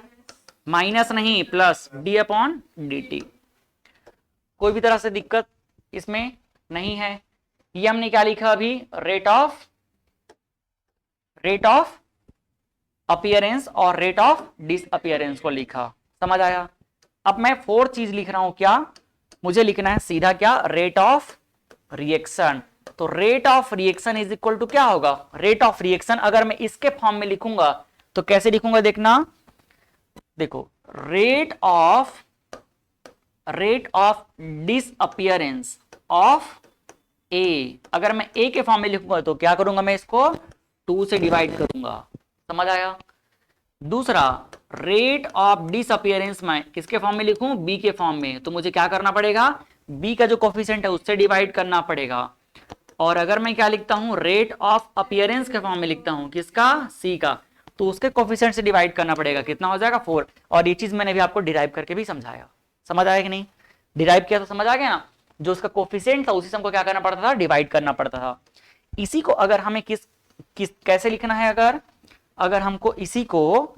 माइनस नहीं plus D upon D T. कोई भी तरह से दिक्कत इसमें नहीं है। ये हमने क्या लिखा अभी, रेट ऑफ अपीयरेंस और रेट ऑफ डिसअपीयरेंस को लिखा। समझ आया? अब मैं 4 चीज लिख रहा हूं, क्या मुझे लिखना है, सीधा क्या, रेट ऑफ रिएक्शन। तो rate of reaction is equal to क्या होगा, रेट ऑफ रिएक्शन अगर मैं इसके फॉर्म में लिखूंगा तो कैसे लिखूंगा, देखना, देखो, रेट ऑफ डिसअपीयरेंस ऑफ ए, अगर मैं ए के फॉर्म में लिखूंगा तो क्या करूंगा, मैं इसको 2 से डिवाइड करूंगा। समझ आया? दूसरा, रेट ऑफ डिसअपीयरेंस मैं किसके फॉर्म में लिखूं, बी के फॉर्म में, तो मुझे क्या करना पड़ेगा, बी का जो कोफिशिएंट है उससे डिवाइड करना पड़ेगा। और अगर मैं क्या लिखता हूं, रेट ऑफ अपीयरेंस के फॉर्म में लिखता हूं, किसका, सी का, तो उसके कोफिशिएंट से डिवाइड करना पड़ेगा, कितना हो जाएगा, 4। और ये चीज मैंने भी आपको डिराइव करके भी समझाया। समझ आया कि नहीं? डिराइव किया तो समझ आ गया ना, जो उसका कोफिशिएंट था उसी से हमको क्या करना पड़ता था, डिवाइड करना पड़ता था। इसी को अगर हमें कैसे लिखना है, अगर हमको इसी को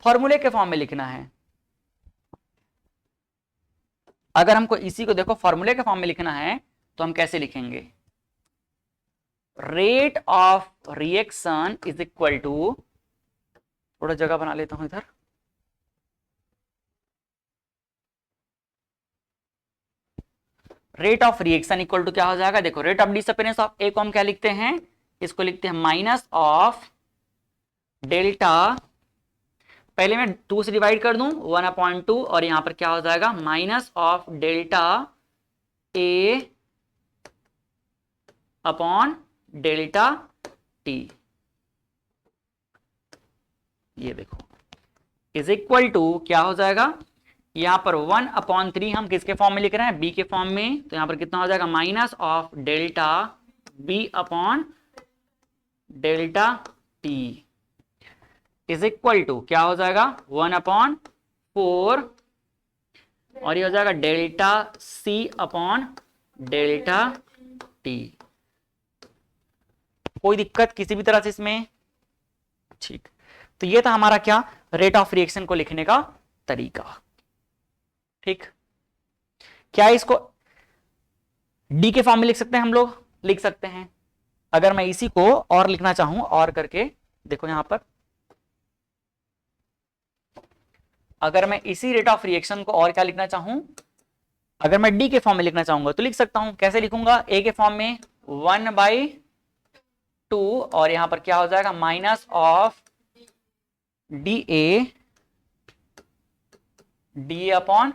फॉर्मूले के फॉर्म में लिखना है, अगर हमको इसी को देखो फॉर्मूले के फॉर्म में लिखना है तो हम कैसे लिखेंगे, rate of reaction is equal to, थोड़ा जगह बना लेता हूं इधर, rate of reaction equal to क्या हो जाएगा, देखो, rate of disappearance of A को हम क्या लिखते हैं, इसको लिखते हैं माइनस ऑफ डेल्टा, पहले मैं 2 से डिवाइड कर दूं, 1/2, और यहां पर क्या हो जाएगा, minus of delta A upon delta T, ये देखो, इज इक्वल टू क्या हो जाएगा, यहां पर 1/3 हम किसके फॉर्म में लिख रहे हैं, बी के फॉर्म में, तो यहां पर कितना हो जाएगा, minus of delta B upon delta T is equal to क्या हो जाएगा, 1/4 और ये हो जाएगा delta C upon delta T. कोई दिक्कत किसी भी तरह से इसमें? ठीक, तो ये था हमारा क्या, रेट ऑफ रिएक्शन को लिखने का तरीका। ठीक, क्या इसको डी के फॉर्म में लिख सकते हैं हम लोग? लिख सकते हैं। अगर मैं इसी को और लिखना चाहूं, और करके देखो यहां पर, अगर मैं इसी रेट ऑफ रिएक्शन को और क्या लिखना चाहूं, अगर मैं डी के फॉर्म में लिखना चाहूंगा तो लिख सकता हूं। कैसे लिखूंगा, ए के फॉर्म में 1/2 और यहां पर क्या हो जाएगा, minus of D A upon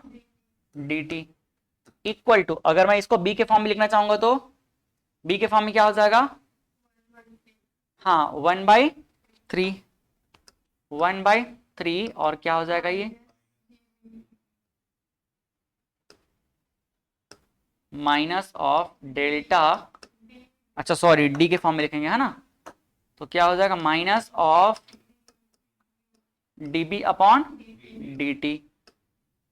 D T equal to, अगर मैं इसको बी के फॉर्म में लिखना चाहूंगा तो बी के फॉर्म में क्या हो जाएगा, हाँ 1/3 और क्या हो जाएगा ये, माइनस ऑफ डेल्टा, अच्छा सॉरी डी के फॉर्म में लिखेंगे है ना, तो क्या हो जाएगा, minus of dB upon dt।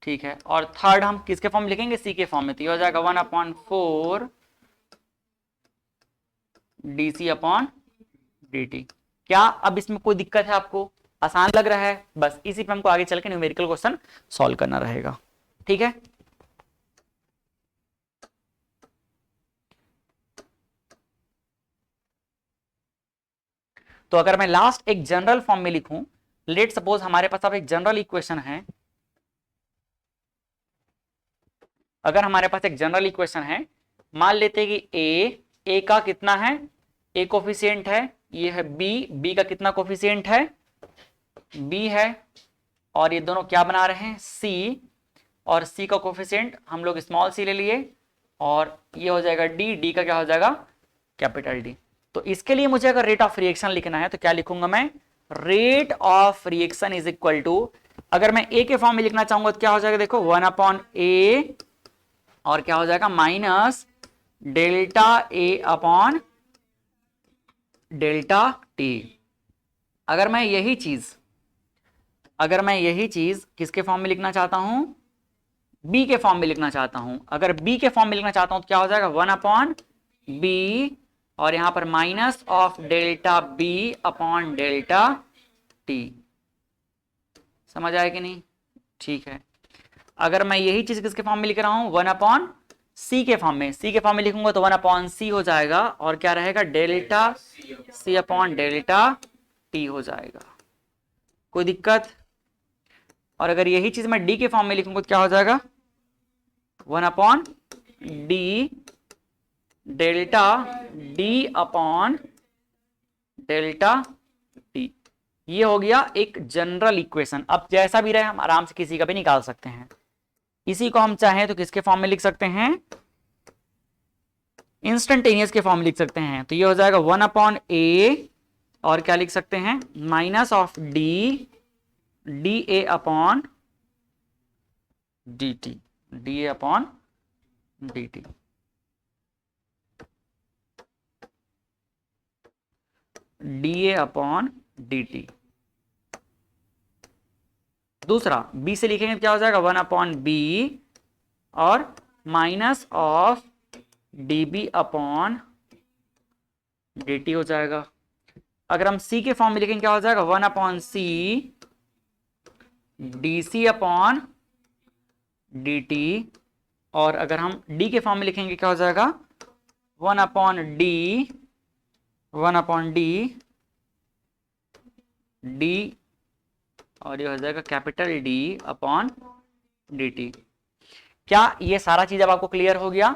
ठीक है, और थर्ड हम किसके फॉर्म लिखेंगे, सी के फॉर्म में, तो ये हो जाएगा 1/4 dc अपॉन dt। क्या अब इसमें कोई दिक्कत है आपको? आसान लग रहा है? बस इसी पे हमको आगे चल के न्यूमेरिकल क्वेश्चन सॉल्व करना रहेगा। ठीक है, तो अगर मैं लास्ट एक जनरल फॉर्म में लिखूं, लेट सपोज हमारे पास अब एक जनरल इक्वेशन है, अगर हमारे पास एक जनरल इक्वेशन है, मान लेते हैं कि ए का कितना है, ए कोफिशिएंट है, ये है बी का कितना कोफिशिएंट है, बी है, और ये दोनों क्या बना रहे हैं, सी, और सी का कोफिशिएंट हम लोग स्मॉल सी ले लिए, और ये हो जाएगा डी का क्या हो जाएगा, कैपिटल डी। तो इसके लिए मुझे अगर रेट ऑफ रिएक्शन लिखना है तो क्या लिखूंगा मैं, rate of reaction is equal to, अगर मैं ए के फॉर्म में लिखना चाहूंगा तो क्या हो जाएगा, देखो 1/a और क्या हो जाएगा, minus delta A upon delta T. अगर मैं यही चीज किसके फॉर्म में लिखना चाहता हूं, बी के फॉर्म में लिखना चाहता हूं, अगर बी के फॉर्म में लिखना चाहता हूं तो क्या हो जाएगा, 1/b और यहां पर minus of delta B upon delta T. समझ आया कि नहीं? ठीक है, अगर मैं यही चीज किसके फॉर्म में लिख रहा हूं, 1/c के फॉर्म में लिखूंगा तो 1/c हो जाएगा, और क्या रहेगा, delta c upon delta T हो जाएगा। कोई दिक्कत? और अगर यही चीज मैं डी के फॉर्म में लिखूंगा तो क्या हो जाएगा, 1/d delta D upon delta T. ये हो गया एक जनरल इक्वेशन। अब जैसा भी रहे हम आराम से किसी का भी निकाल सकते हैं। इसी को हम चाहें तो किसके फॉर्म में लिख सकते हैं, इंस्टेंटेनियस के फॉर्म में लिख सकते हैं, तो ये हो जाएगा 1/a और क्या लिख सकते हैं, minus of D A upon D T, D A upon D T. D A upon D T. दूसरा बी से लिखेंगे तो क्या हो जाएगा, 1/b और minus of D B upon D T हो जाएगा। अगर हम सी के फॉर्म में लिखेंगे क्या हो जाएगा, 1/c D C upon D T, और अगर हम डी के फॉर्म में लिखेंगे क्या हो जाएगा, 1/d डी और ये हो जाएगा capital D upon D T. क्या ये सारा चीज अब आपको क्लियर हो गया?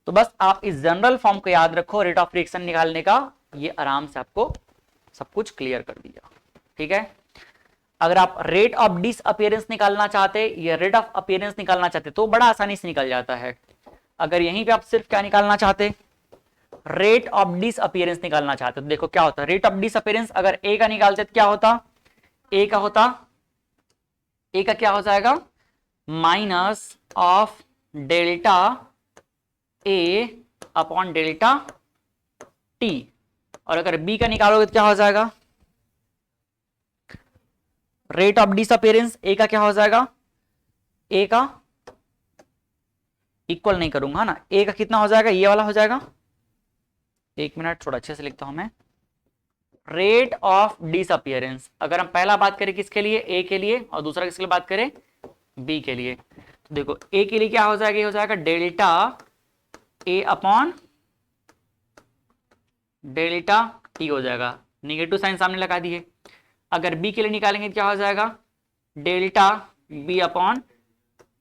तो बस आप इस जनरल फॉर्म को याद रखो, रेट ऑफ रिएक्शन निकालने का, ये आराम से आपको सब कुछ क्लियर कर दिया। ठीक है, अगर आप रेट ऑफ डिसअपीयरेंस निकालना चाहते या रेट ऑफ अपीयरेंस निकालना चाहते तो बड़ा आसानी से निकल जाता है। अगर यहीं पे आप सिर्फ क्या निकालना चाहते, रेट ऑफ डिसअपीयरेंस निकालना चाहते, तो देखो क्या होता है, रेट ऑफ डिसअपीयरेंस अगर ए का निकालते तो क्या होता, ए का क्या हो जाएगा, minus of delta A upon delta T, और अगर बी का निकालोगे तो क्या हो जाएगा, रेट ऑफ डिसअपीयरेंस ए का क्या हो जाएगा, ए का इक्वल नहीं करूंगा ना, ए का कितना हो जाएगा, ये वाला हो जाएगा, एक मिनट थोड़ा अच्छे से लिखता हूं मैं, रेट ऑफ डिसअपीयरेंस अगर हम पहला बात करें किसके लिए, ए के लिए, और दूसरा किसके लिए बात करें, बी के लिए, तो देखो ए के लिए क्या हो जाएगा, ये हो जाएगा delta A upon delta T हो जाएगा, निगेटिव साइन सामने लगा दिए। अगर बी के लिए निकालेंगे तो क्या हो जाएगा, delta B upon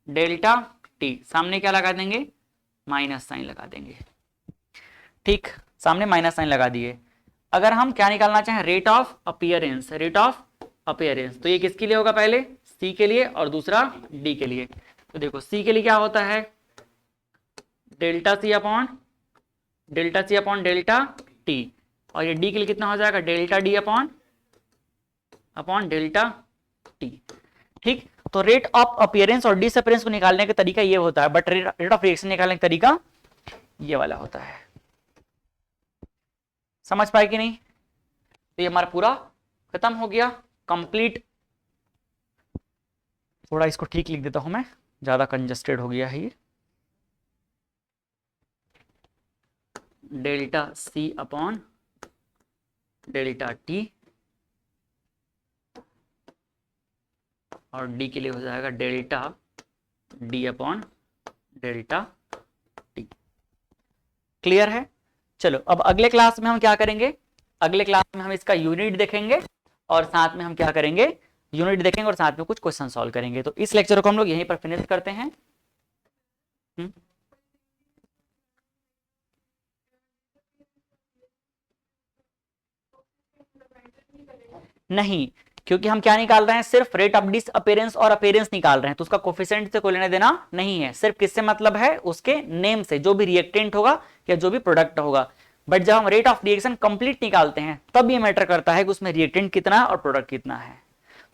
delta T, सामने क्या लगा देंगे, माइनस साइन लगा देंगे, ठीक, सामने माइनस साइन लगा दिए। अगर हम क्या निकालना चाहें, rate of appearance, rate of appearance, तो ये किसके लिए होगा, पहले सी के लिए और दूसरा डी के लिए। तो देखो सी के लिए क्या होता है, delta C upon delta T, और ये डी के लिए कितना हो जाएगा, delta D upon delta T, ठीक। तो रेट ऑफ अपीयरेंस और डिसअपीयरेंस को निकालने का तरीका ये होता है, बट रेट ऑफ रिएक्शन निकालने का तरीका ये वाला होता है। समझ पाए कि नहीं, तो ये हमारा पूरा खत्म हो गया, कंप्लीट। थोड़ा इसको ठीक लिख देता हूं मैं, ज्यादा कंजस्टेड हो गया है ये, delta C upon delta T, और डी के लिए हो जाएगा delta D upon delta T. Clear है। चलो अब अगले क्लास में हम क्या करेंगे, अगले क्लास में हम इसका यूनिट देखेंगे, और साथ में हम क्या करेंगे, यूनिट देखेंगे और साथ में कुछ क्वेश्चन सॉल्व करेंगे। तो इस लेक्चर को हम लोग यहीं पर फिनिश करते हैं। नहीं, क्योंकि हम क्या निकाल रहे हैं, सिर्फ रेट ऑफ डिसअपीयरेंस और अपीयरेंस निकाल रहे हैं, तो उसका कोफिशिएंट से कोई लेना देना नहीं है, सिर्फ किससे मतलब है, उसके नेम से, जो भी रिएक्टेंट होगा या जो भी प्रोडक्ट होगा। बट जब हम रेट ऑफ रिएक्शन कंप्लीट निकालते हैं तब ये मैटर करता है कि उसमें रिएक्टेंट कितना है और प्रोडक्ट कितना है।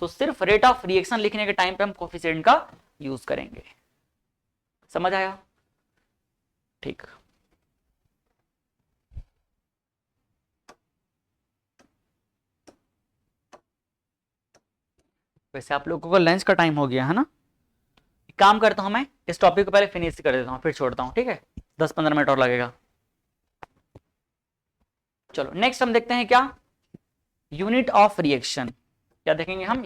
तो सिर्फ रेट ऑफ रिएक्शन लिखने के टाइम पे हम कोफिशिएंट का यूज करेंगे। समझ आया, ठीक। वैसे आप लोगों को लंच का टाइम हो गया है ना, एक काम करता हूं मैं इस टॉपिक को पहले फिनिश कर देता हूं, फिर छोड़ता हूं, ठीक है, 10-15 मिनट और लगेगा। चलो नेक्स्ट हम देखते हैं क्या, यूनिट ऑफ रिएक्शन। क्या देखेंगे हम,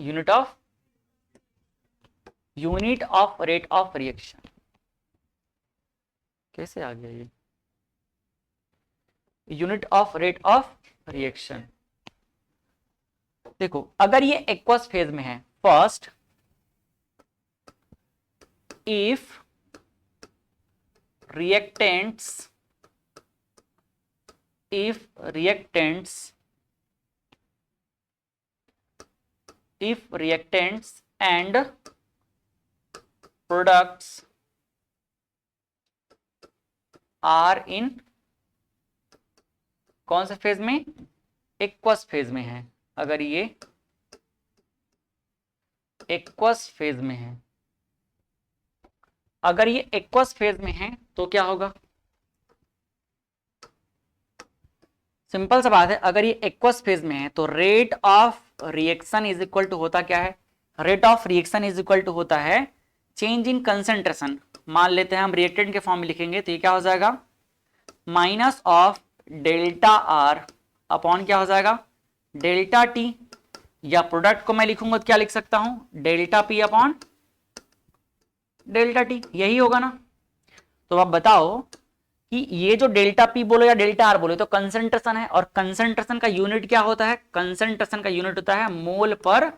unit of rate of reaction. कैसे आ गया ये, unit of rate of reaction. देखो अगर ये एक्वस फेज में है, first if reactants and products are in कौन से फेज में, एक्वस फेज में है। अगर ये एक्वस फेज में है, अगर ये एक्वस फेज में है तो क्या होगा, सिंपल सा बात है, अगर ये एक्वस फेज में है तो rate of reaction is equal to होता क्या है, rate of reaction is equal to होता है चेंज इन कंसंट्रेशन। मान लेते हैं हम रिएक्टेंट के फॉर्म में लिखेंगे तो ये क्या हो जाएगा, minus of delta R upon क्या हो जाएगा, डेल्टा टी, या प्रोडक्ट को मैं लिखूंगा तो क्या लिख सकता हूं, delta P upon delta T, यही होगा ना। तो आप बताओ कि ये जो डेल्टा पी बोलो या डेल्टा आर बोलो तो कंसंट्रेशन है, और कंसंट्रेशन का यूनिट क्या होता है, कंसंट्रेशन का यूनिट होता है मोल पर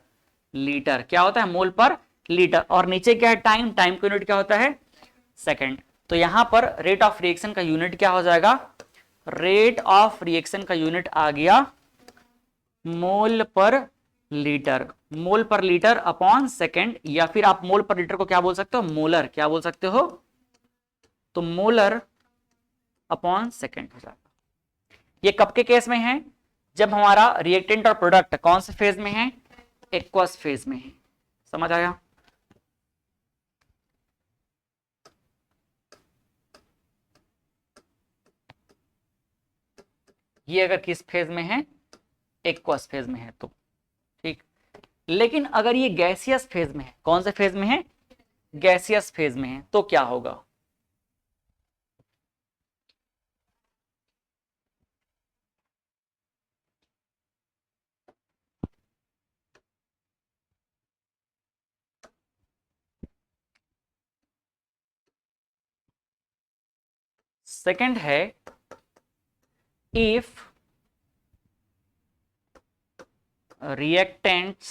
लीटर। क्या होता है, मोल पर लीटर। और नीचे क्या है, टाइम, टाइम का यूनिट क्या होता है, सेकंड। तो यहां पर रेट ऑफ रिएक्शन का यूनिट क्या हो जाएगा, रेट ऑफ रिएक्शन का यूनिट आ गया मोल पर लीटर, मोल पर लीटर अपॉन सेकंड, या फिर आप मोल पर लीटर को क्या बोल सकते हो, मोलर। क्या बोल सकते हो, तो मोलर अपॉन सेकेंड हो जाएगा। ये कब के केस में है? जब हमारा रिएक्टेंट और प्रोडक्ट कौन से फेज में है? एक्वस फेज में है। समझ आया? ये अगर किस फेज में है? एक्वस फेज में है तो ठीक। लेकिन अगर ये गैसियस फेज में है, कौन से फेज में है? गैसियस फेज में है, तो क्या होगा? सेकंड है if reactants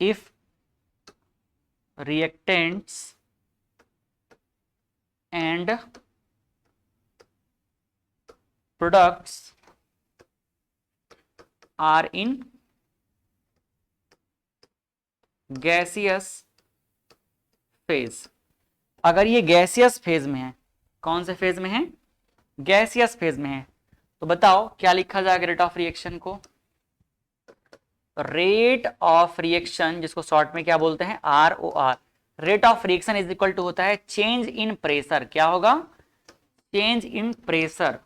if reactants and products are in gaseous phase। अगर ये गैसियस फेज में है, कौन से फेज में है? गैसियस फेज में है, तो बताओ क्या लिखा जाएगा रेट ऑफ रिएक्शन को? रेट ऑफ रिएक्शन, जिसको शॉर्ट में क्या बोलते हैं? ROR। Rate of reaction is equal to होता है चेंज इन प्रेशर। क्या होगा? चेंज इन प्रेशर,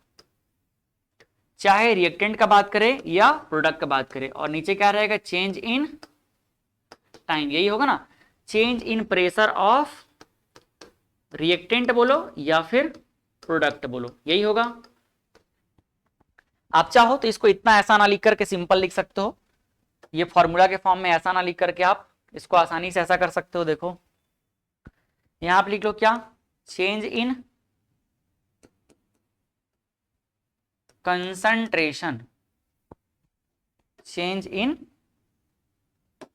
चाहे रिएक्टेंट का बात करें या प्रोडक्ट का बात करें। और नीचे क्या रहेगा? Change in time. यही होगा ना, change in pressure of reactant बोलो या फिर प्रोडक्ट बोलो, यही होगा। आप चाहो तो इसको इतना ऐसा ना लिख करके सिंपल लिख सकते हो, ये फॉर्मूला के फॉर्म में ऐसा ना लिख करके आप इसको आसानी से ऐसा कर सकते हो। देखो यहां आप लिख लो क्या? Change in concentration, change in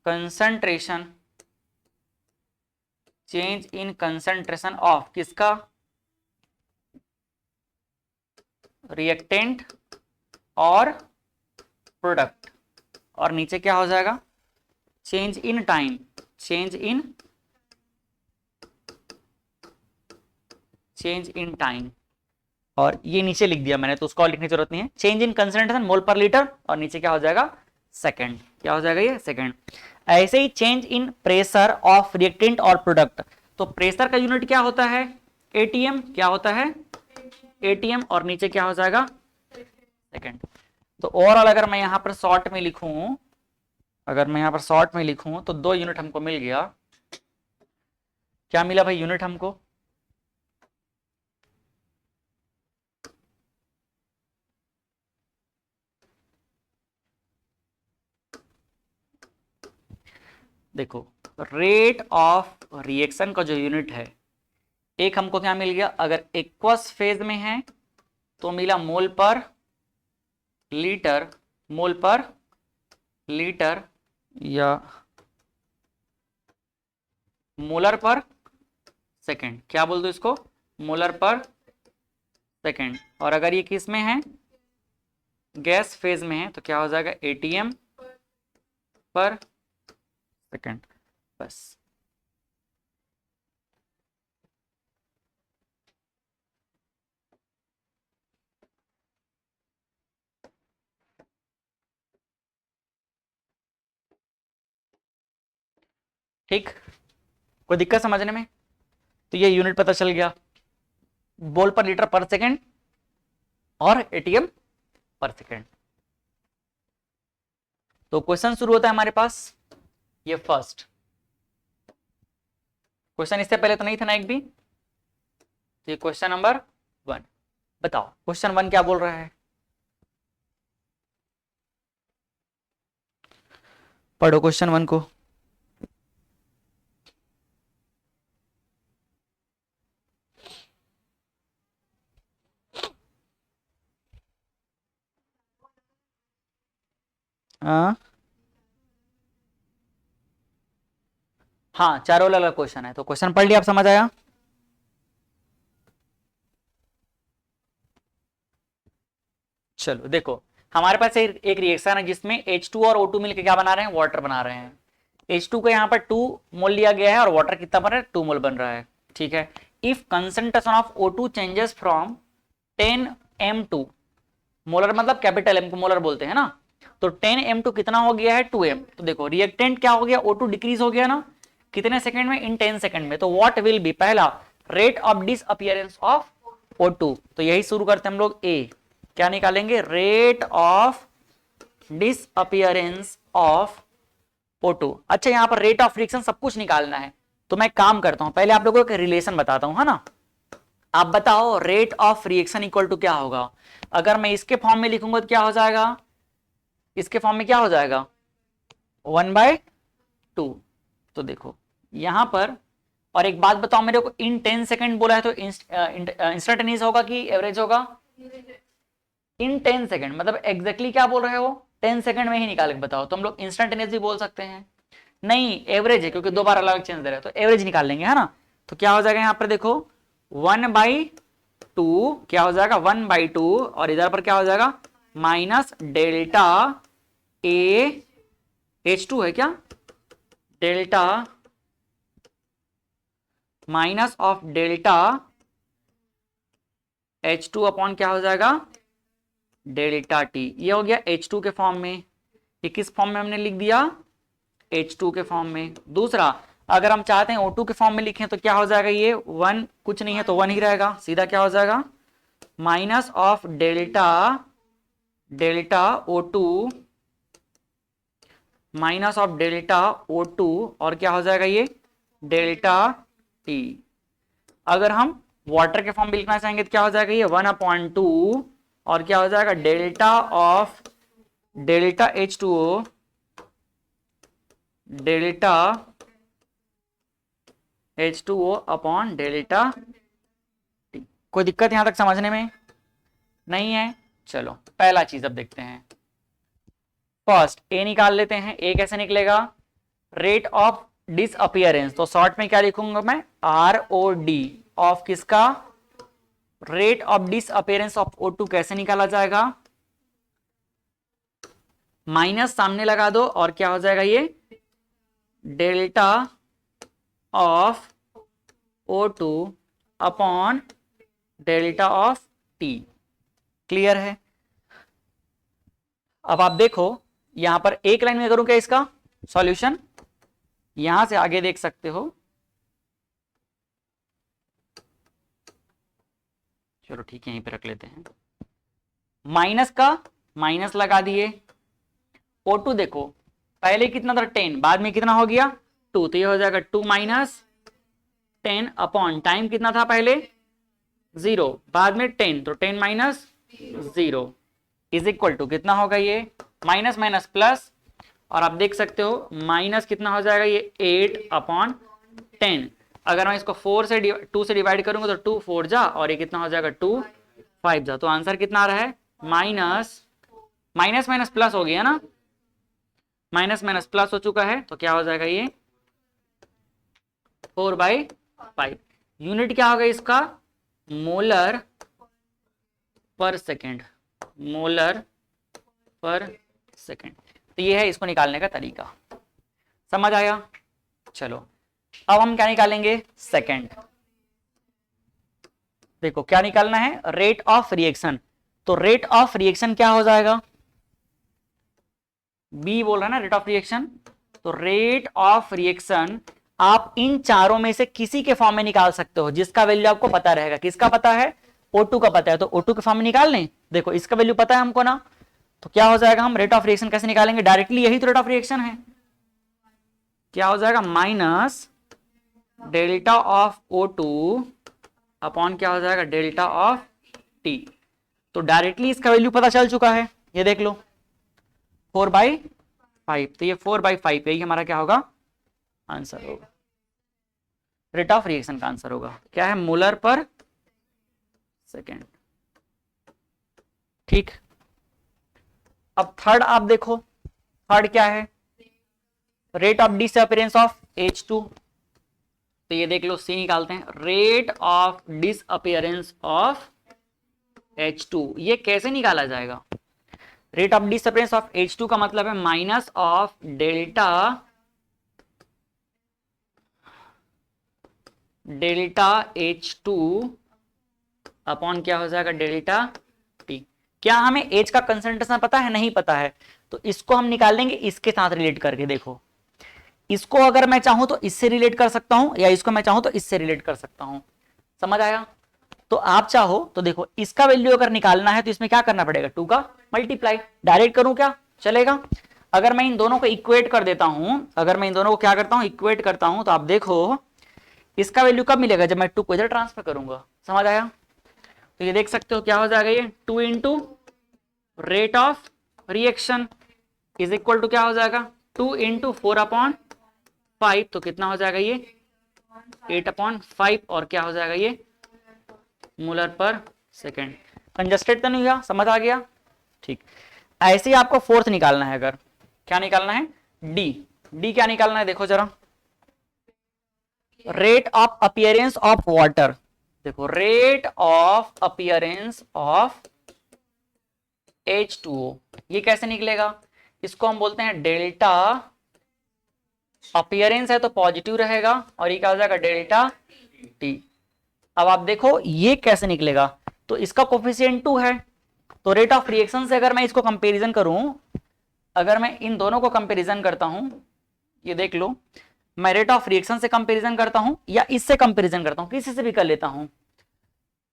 concentration, change in concentration of किसका? रिएक्टेंट और प्रोडक्ट। और नीचे क्या हो जाएगा? Change in time, change in time. और ये नीचे लिख दिया मैंने, तो उसको लिखने की जरूरत नहीं है। चेंज इन कंसंट्रेशन मोल पर लीटर, और नीचे क्या हो जाएगा? सेकंड। क्या हो जाएगा? ये सेकंड। ऐसे ही change in pressure of reactant और प्रोडक्ट, तो प्रेशर का यूनिट क्या होता है? ATM। क्या होता है? ATM। और नीचे क्या हो जाएगा? सेकंड। तो ओवरऑल अगर मैं यहां पर शॉर्ट में लिखूं, तो 2 यूनिट हमको मिल गया। क्या मिला भाई यूनिट हमको? देखो रेट ऑफ रिएक्शन का जो यूनिट है, एक हमको क्या मिल गया? अगर एक्वस फेज में है तो मिला मोल पर लीटर, मोल पर लीटर या मोलर पर सेकंड। क्या बोल दो इसको? मोलर पर सेकंड। और अगर ये किस में है? गैस फेज में है, तो क्या हो जाएगा? ATM पर सेकंड। बस। ठीक, कोई दिक्कत समझने में? तो ये यूनिट पता चल गया, मोल पर लीटर पर सेकंड और ATM पर सेकंड। तो क्वेश्चन शुरू होता है हमारे पास, ये फर्स्ट क्वेश्चन। इससे पहले तो नहीं था ना एक भी? तो ये क्वेश्चन नंबर 1। बताओ क्वेश्चन 1 क्या बोल रहा है? पढ़ो क्वेश्चन 1 को। हाँ, चारों अलग अलग क्वेश्चन है, तो क्वेश्चन पढ़ लिया, आप समझ आया? चलो देखो, हमारे पास एक रिएक्शन है जिसमें H2 और O2 मिलकर क्या बना रहे हैं? वाटर बना रहे हैं। H2 को यहाँ पर 2 मोल लिया गया है और वाटर कितना बन रहा है, 2 मोल बन रहा है, ठीक है। If concentration of O2 changes from 10 M2, molar मतलब कैपिटल M को मोलर बोलते हैं ना, तो 10 M2 कितना हो गया है, 2M। तो देखो रिएक्टेंट क्या हो गया, O2 डिक्रीज हो गया ना, कितने सेकंड में, इन 10 सेकंड में। तो व्हाट विल बी, पहला rate of disappearance of O2, तो यही शुरू करते हैं हम लोग, ए क्या निकालेंगे, rate of disappearance of O2। अच्छा यहाँ पर रेट ऑफ रिएक्शन सब कुछ निकालना है, तो मैं काम करता हूं, पहले आप लोगों को रिलेशन बताता हूं, है ना। आप बताओ rate of reaction equal to क्या होगा, अगर मैं इसके फॉर्म में लिखूंगा तो क्या हो जाएगा, इसके फॉर्म में क्या हो जाएगा, 1/2। तो देखो यहां पर, और एक बात बताओ मेरे को, इन 10 सेकंड बोला है तो इंस्टेंटेनियस होगा कि एवरेज होगा, इन 10 सेकंड मतलब एग्जैक्टली क्या बोल रहे हो, 10 सेकंड में ही निकाल के बताओ। तो हम लोग इंस्टेंटेनियस भी बोल सकते हैं, नहीं एवरेज है क्योंकि दो बार अलग चेंज दे रहे हैं, तो एवरेज निकाल लेंगे, है ना। तो क्या हो जाएगा यहाँ पर देखो 1/2, क्या हो जाएगा 1/2, और इधर पर क्या हो जाएगा माइनस डेल्टा ए H2 है क्या, delta minus of delta H2 upon क्या हो जाएगा डेल्टा टी। ये हो गया H2 के फॉर्म में, ये किस फॉर्म में हमने लिख दिया, H2 के फॉर्म में। दूसरा अगर हम चाहते हैं O2 के फॉर्म में लिखें तो क्या हो जाएगा, ये 1 कुछ नहीं है तो 1 ही रहेगा, सीधा क्या हो जाएगा minus of delta O2 minus of delta O2 और क्या हो जाएगा ये डेल्टा टी। अगर हम वाटर के फॉर्म में लिखना चाहेंगे तो क्या हो जाएगा ये 1/2 और क्या हो जाएगा delta of delta H2O delta H2O upon delta T. कोई दिक्कत यहां तक समझने में नहीं है। चलो पहला चीज अब देखते हैं, फर्स्ट ए निकाल लेते हैं। ए कैसे निकलेगा, रेट ऑफ डिसअपियरेंस, तो शॉर्ट में क्या लिखूंगा मैं, ROD ऑफ किसका, rate of disappearance of O2 कैसे निकाला जाएगा, माइनस सामने लगा दो और क्या हो जाएगा ये delta of O2 upon delta of T। Clear है। अब आप देखो यहां पर एक लाइन में करूं क्या इसका सॉल्यूशन, यहां से आगे देख सकते हो, चलो ठीक है यहीं पे रख लेते हैं, माइनस का माइनस लगा दिए, O2 देखो पहले कितना था 10, बाद में कितना हो गया 2, तो ये हो जाएगा 2 माइनस 10 अपॉन टाइम कितना था पहले 0, बाद में 10, तो 10 माइनस 0 इज इक्वल टू कितना होगा ये माइनस माइनस प्लस, और आप देख सकते हो माइनस कितना हो जाएगा ये 8/10। अगर मैं इसको 2 से डिवाइड करूंगा तो 2 4 जा और ये कितना हो जाएगा 2 5 जा, तो आंसर कितना आ रहा है माइनस माइनस माइनस प्लस हो गया ना, माइनस माइनस प्लस हो चुका है, तो क्या हो जाएगा ये 4/5। यूनिट क्या होगा इसका मोलर पर सेकेंड, मोलर पर सेकेंड। तो ये है इसको निकालने का तरीका, समझ आया। चलो अब हम क्या निकालेंगे सेकेंड, देखो क्या निकालना है रेट ऑफ रिएक्शन, तो रेट ऑफ रिएक्शन क्या हो जाएगा, बी बोल रहा है ना रेट ऑफ रिएक्शन, तो रेट ऑफ रिएक्शन आप इन चारों में से किसी के फॉर्म में निकाल सकते हो जिसका वैल्यू आपको पता रहेगा। किसका पता है, O2 का पता है, तो O2 के फॉर्म में निकाल लें। देखो इसका वैल्यू पता है हमको ना, तो क्या हो जाएगा, हम रेट ऑफ रिएक्शन कैसे निकालेंगे डायरेक्टली, यही तो रेट ऑफ रिएक्शन है। क्या हो जाएगा minus delta of O2 upon क्या हो जाएगा डेल्टा ऑफ T। तो डायरेक्टली इसका वैल्यू पता चल चुका है, ये देख लो 4/5, तो ये 4/5 यही हमारा क्या होगा आंसर होगा, रेट ऑफ रिएक्शन का आंसर होगा क्या है मोलर पर सेकेंड। ठीक, अब थर्ड आप देखो, थर्ड क्या है rate of disappearance of H2, तो ये देख लो सी निकालते हैं, rate of disappearance of H2। ये कैसे निकाला जाएगा, rate of disappearance of H2 का मतलब है minus of delta delta H2 upon क्या हो जाएगा डेल्टा T। क्या हमें H का कंसंट्रेशन पता है? नहीं पता है, तो इसको हम निकाल लेंगे इसके साथ रिलेट करके। देखो इसको अगर मैं चाहूं तो इससे रिलेट कर सकता हूं, या इसको मैं चाहूं तो इससे रिलेट कर सकता हूं। समझ आया? तो आप चाहो तो देखो इसका वैल्यू अगर निकालना है तो इसमें क्या करना पड़ेगा, 2 का मल्टीप्लाई। डायरेक्ट करूं क्या? चलेगा। अगर मैं इन दोनों को इक्वेट कर देता हूं, अगर मैं इन दोनों को क्या करता हूं, इक्वेट करता हूं, तो आप देखो इसका वैल्यू कब मिलेगा, जब मैं 2 को इधर ट्रांसफर करूंगा। समझ आया? तो ये देख सकते हो क्या हो जाएगा, ये 2 into rate of reaction is equal to क्या हो जाएगा, 2 इंटू 4/5। तो कितना हो जाएगा ये 8/5, और क्या हो जाएगा ये मोलर पर सेकेंड। कंजस्टेड तो नहीं हुआ? समझ आ गया? ठीक। ऐसे ही आपको फोर्थ निकालना है। अगर क्या निकालना है, डी। डी क्या निकालना है, देखो जरा, rate of appearance of water. देखो rate of appearance of H2O, ये कैसे निकलेगा, इसको हम बोलते हैं डेल्टा अपीयरेंस है तो पॉजिटिव रहेगा, और ये क्या हो जाएगा डेल्टा टी। अब आप देखो ये कैसे निकलेगा, तो इसका कोफिशिएंट 2 है, तो रेट ऑफ रिएक्शन से अगर मैं इसको कंपैरिजन करूं, अगर मैं इन दोनों को कंपैरिजन करता हूं, ये देख लो, मैं रेट ऑफ रिएक्शन से कंपैरिजन करता हूं या इससे कंपैरिजन करता हूं, किसी से भी कर लेता हूं,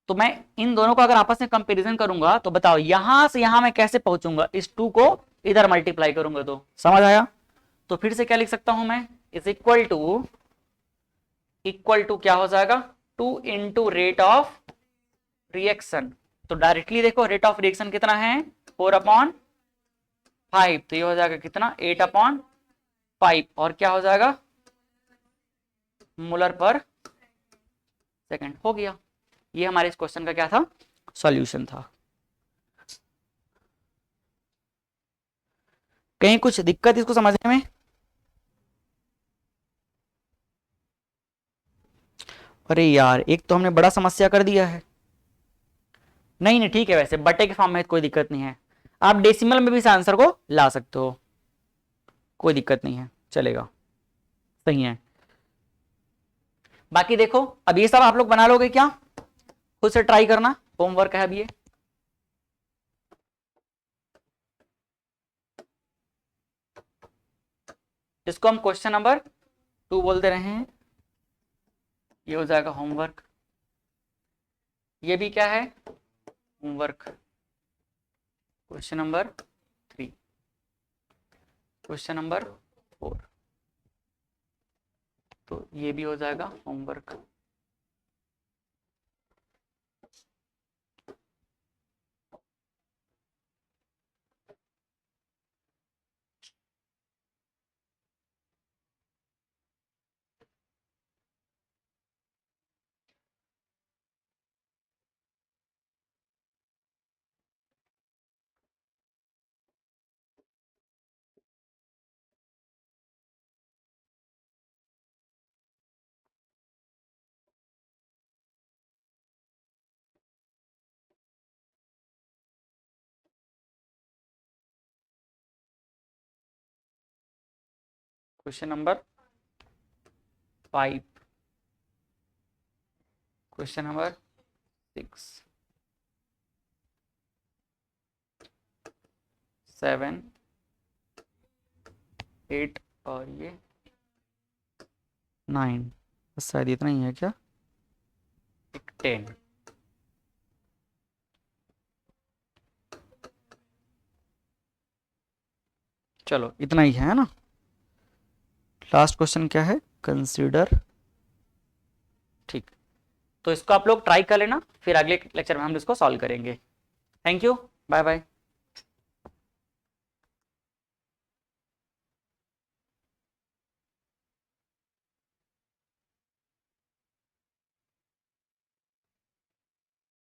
तो मैं इन दोनों को अगर आपस में कंपैरिजन करूंगा तो बताओ यहां से यहां मैं कैसे पहुंचूंगा, इस 2 को इधर मल्टीप्लाई करूंगा। तो समझ आया? तो फिर से क्या लिख सकता हूं मैं, इज इक्वल टू क्या हो जाएगा, 2 इंटू रेट ऑफ रिएक्शन। तो डायरेक्टली देखो रेट ऑफ रिएक्शन कितना है, 4/5, तो ये हो जाएगा कितना 8/5, और क्या हो जाएगा मोलर पर सेकंड। हो गया। ये हमारे इस क्वेश्चन का क्या था, सॉल्यूशन था। कहीं कुछ दिक्कत इसको समझने में? अरे यार एक तो हमने बड़ा समस्या कर दिया है। नहीं नहीं ठीक है, वैसे बटे के फॉर्म में कोई दिक्कत नहीं है, आप डेसिमल में भी इस आंसर को ला सकते हो, कोई दिक्कत नहीं है, चलेगा, सही है। बाकी देखो अब ये सब आप लोग बना लोगे क्या, खुद से ट्राई करना, होमवर्क है अब ये। इसको हम क्वेश्चन नंबर 2 बोलते रहे हैं, ये हो जाएगा होमवर्क। ये भी क्या है, homework. Question number 3, question number 4, तो ये भी हो जाएगा homework. Question number 5, question number 6, 7, 8 और ये 9, शायद इतना ही है क्या, 10। चलो इतना ही है ना। लास्ट क्वेश्चन क्या है, कंसीडर। ठीक, तो इसको आप लोग ट्राई कर लेना, फिर अगले लेक्चर में हम इसको सॉल्व करेंगे। Thank you, bye bye.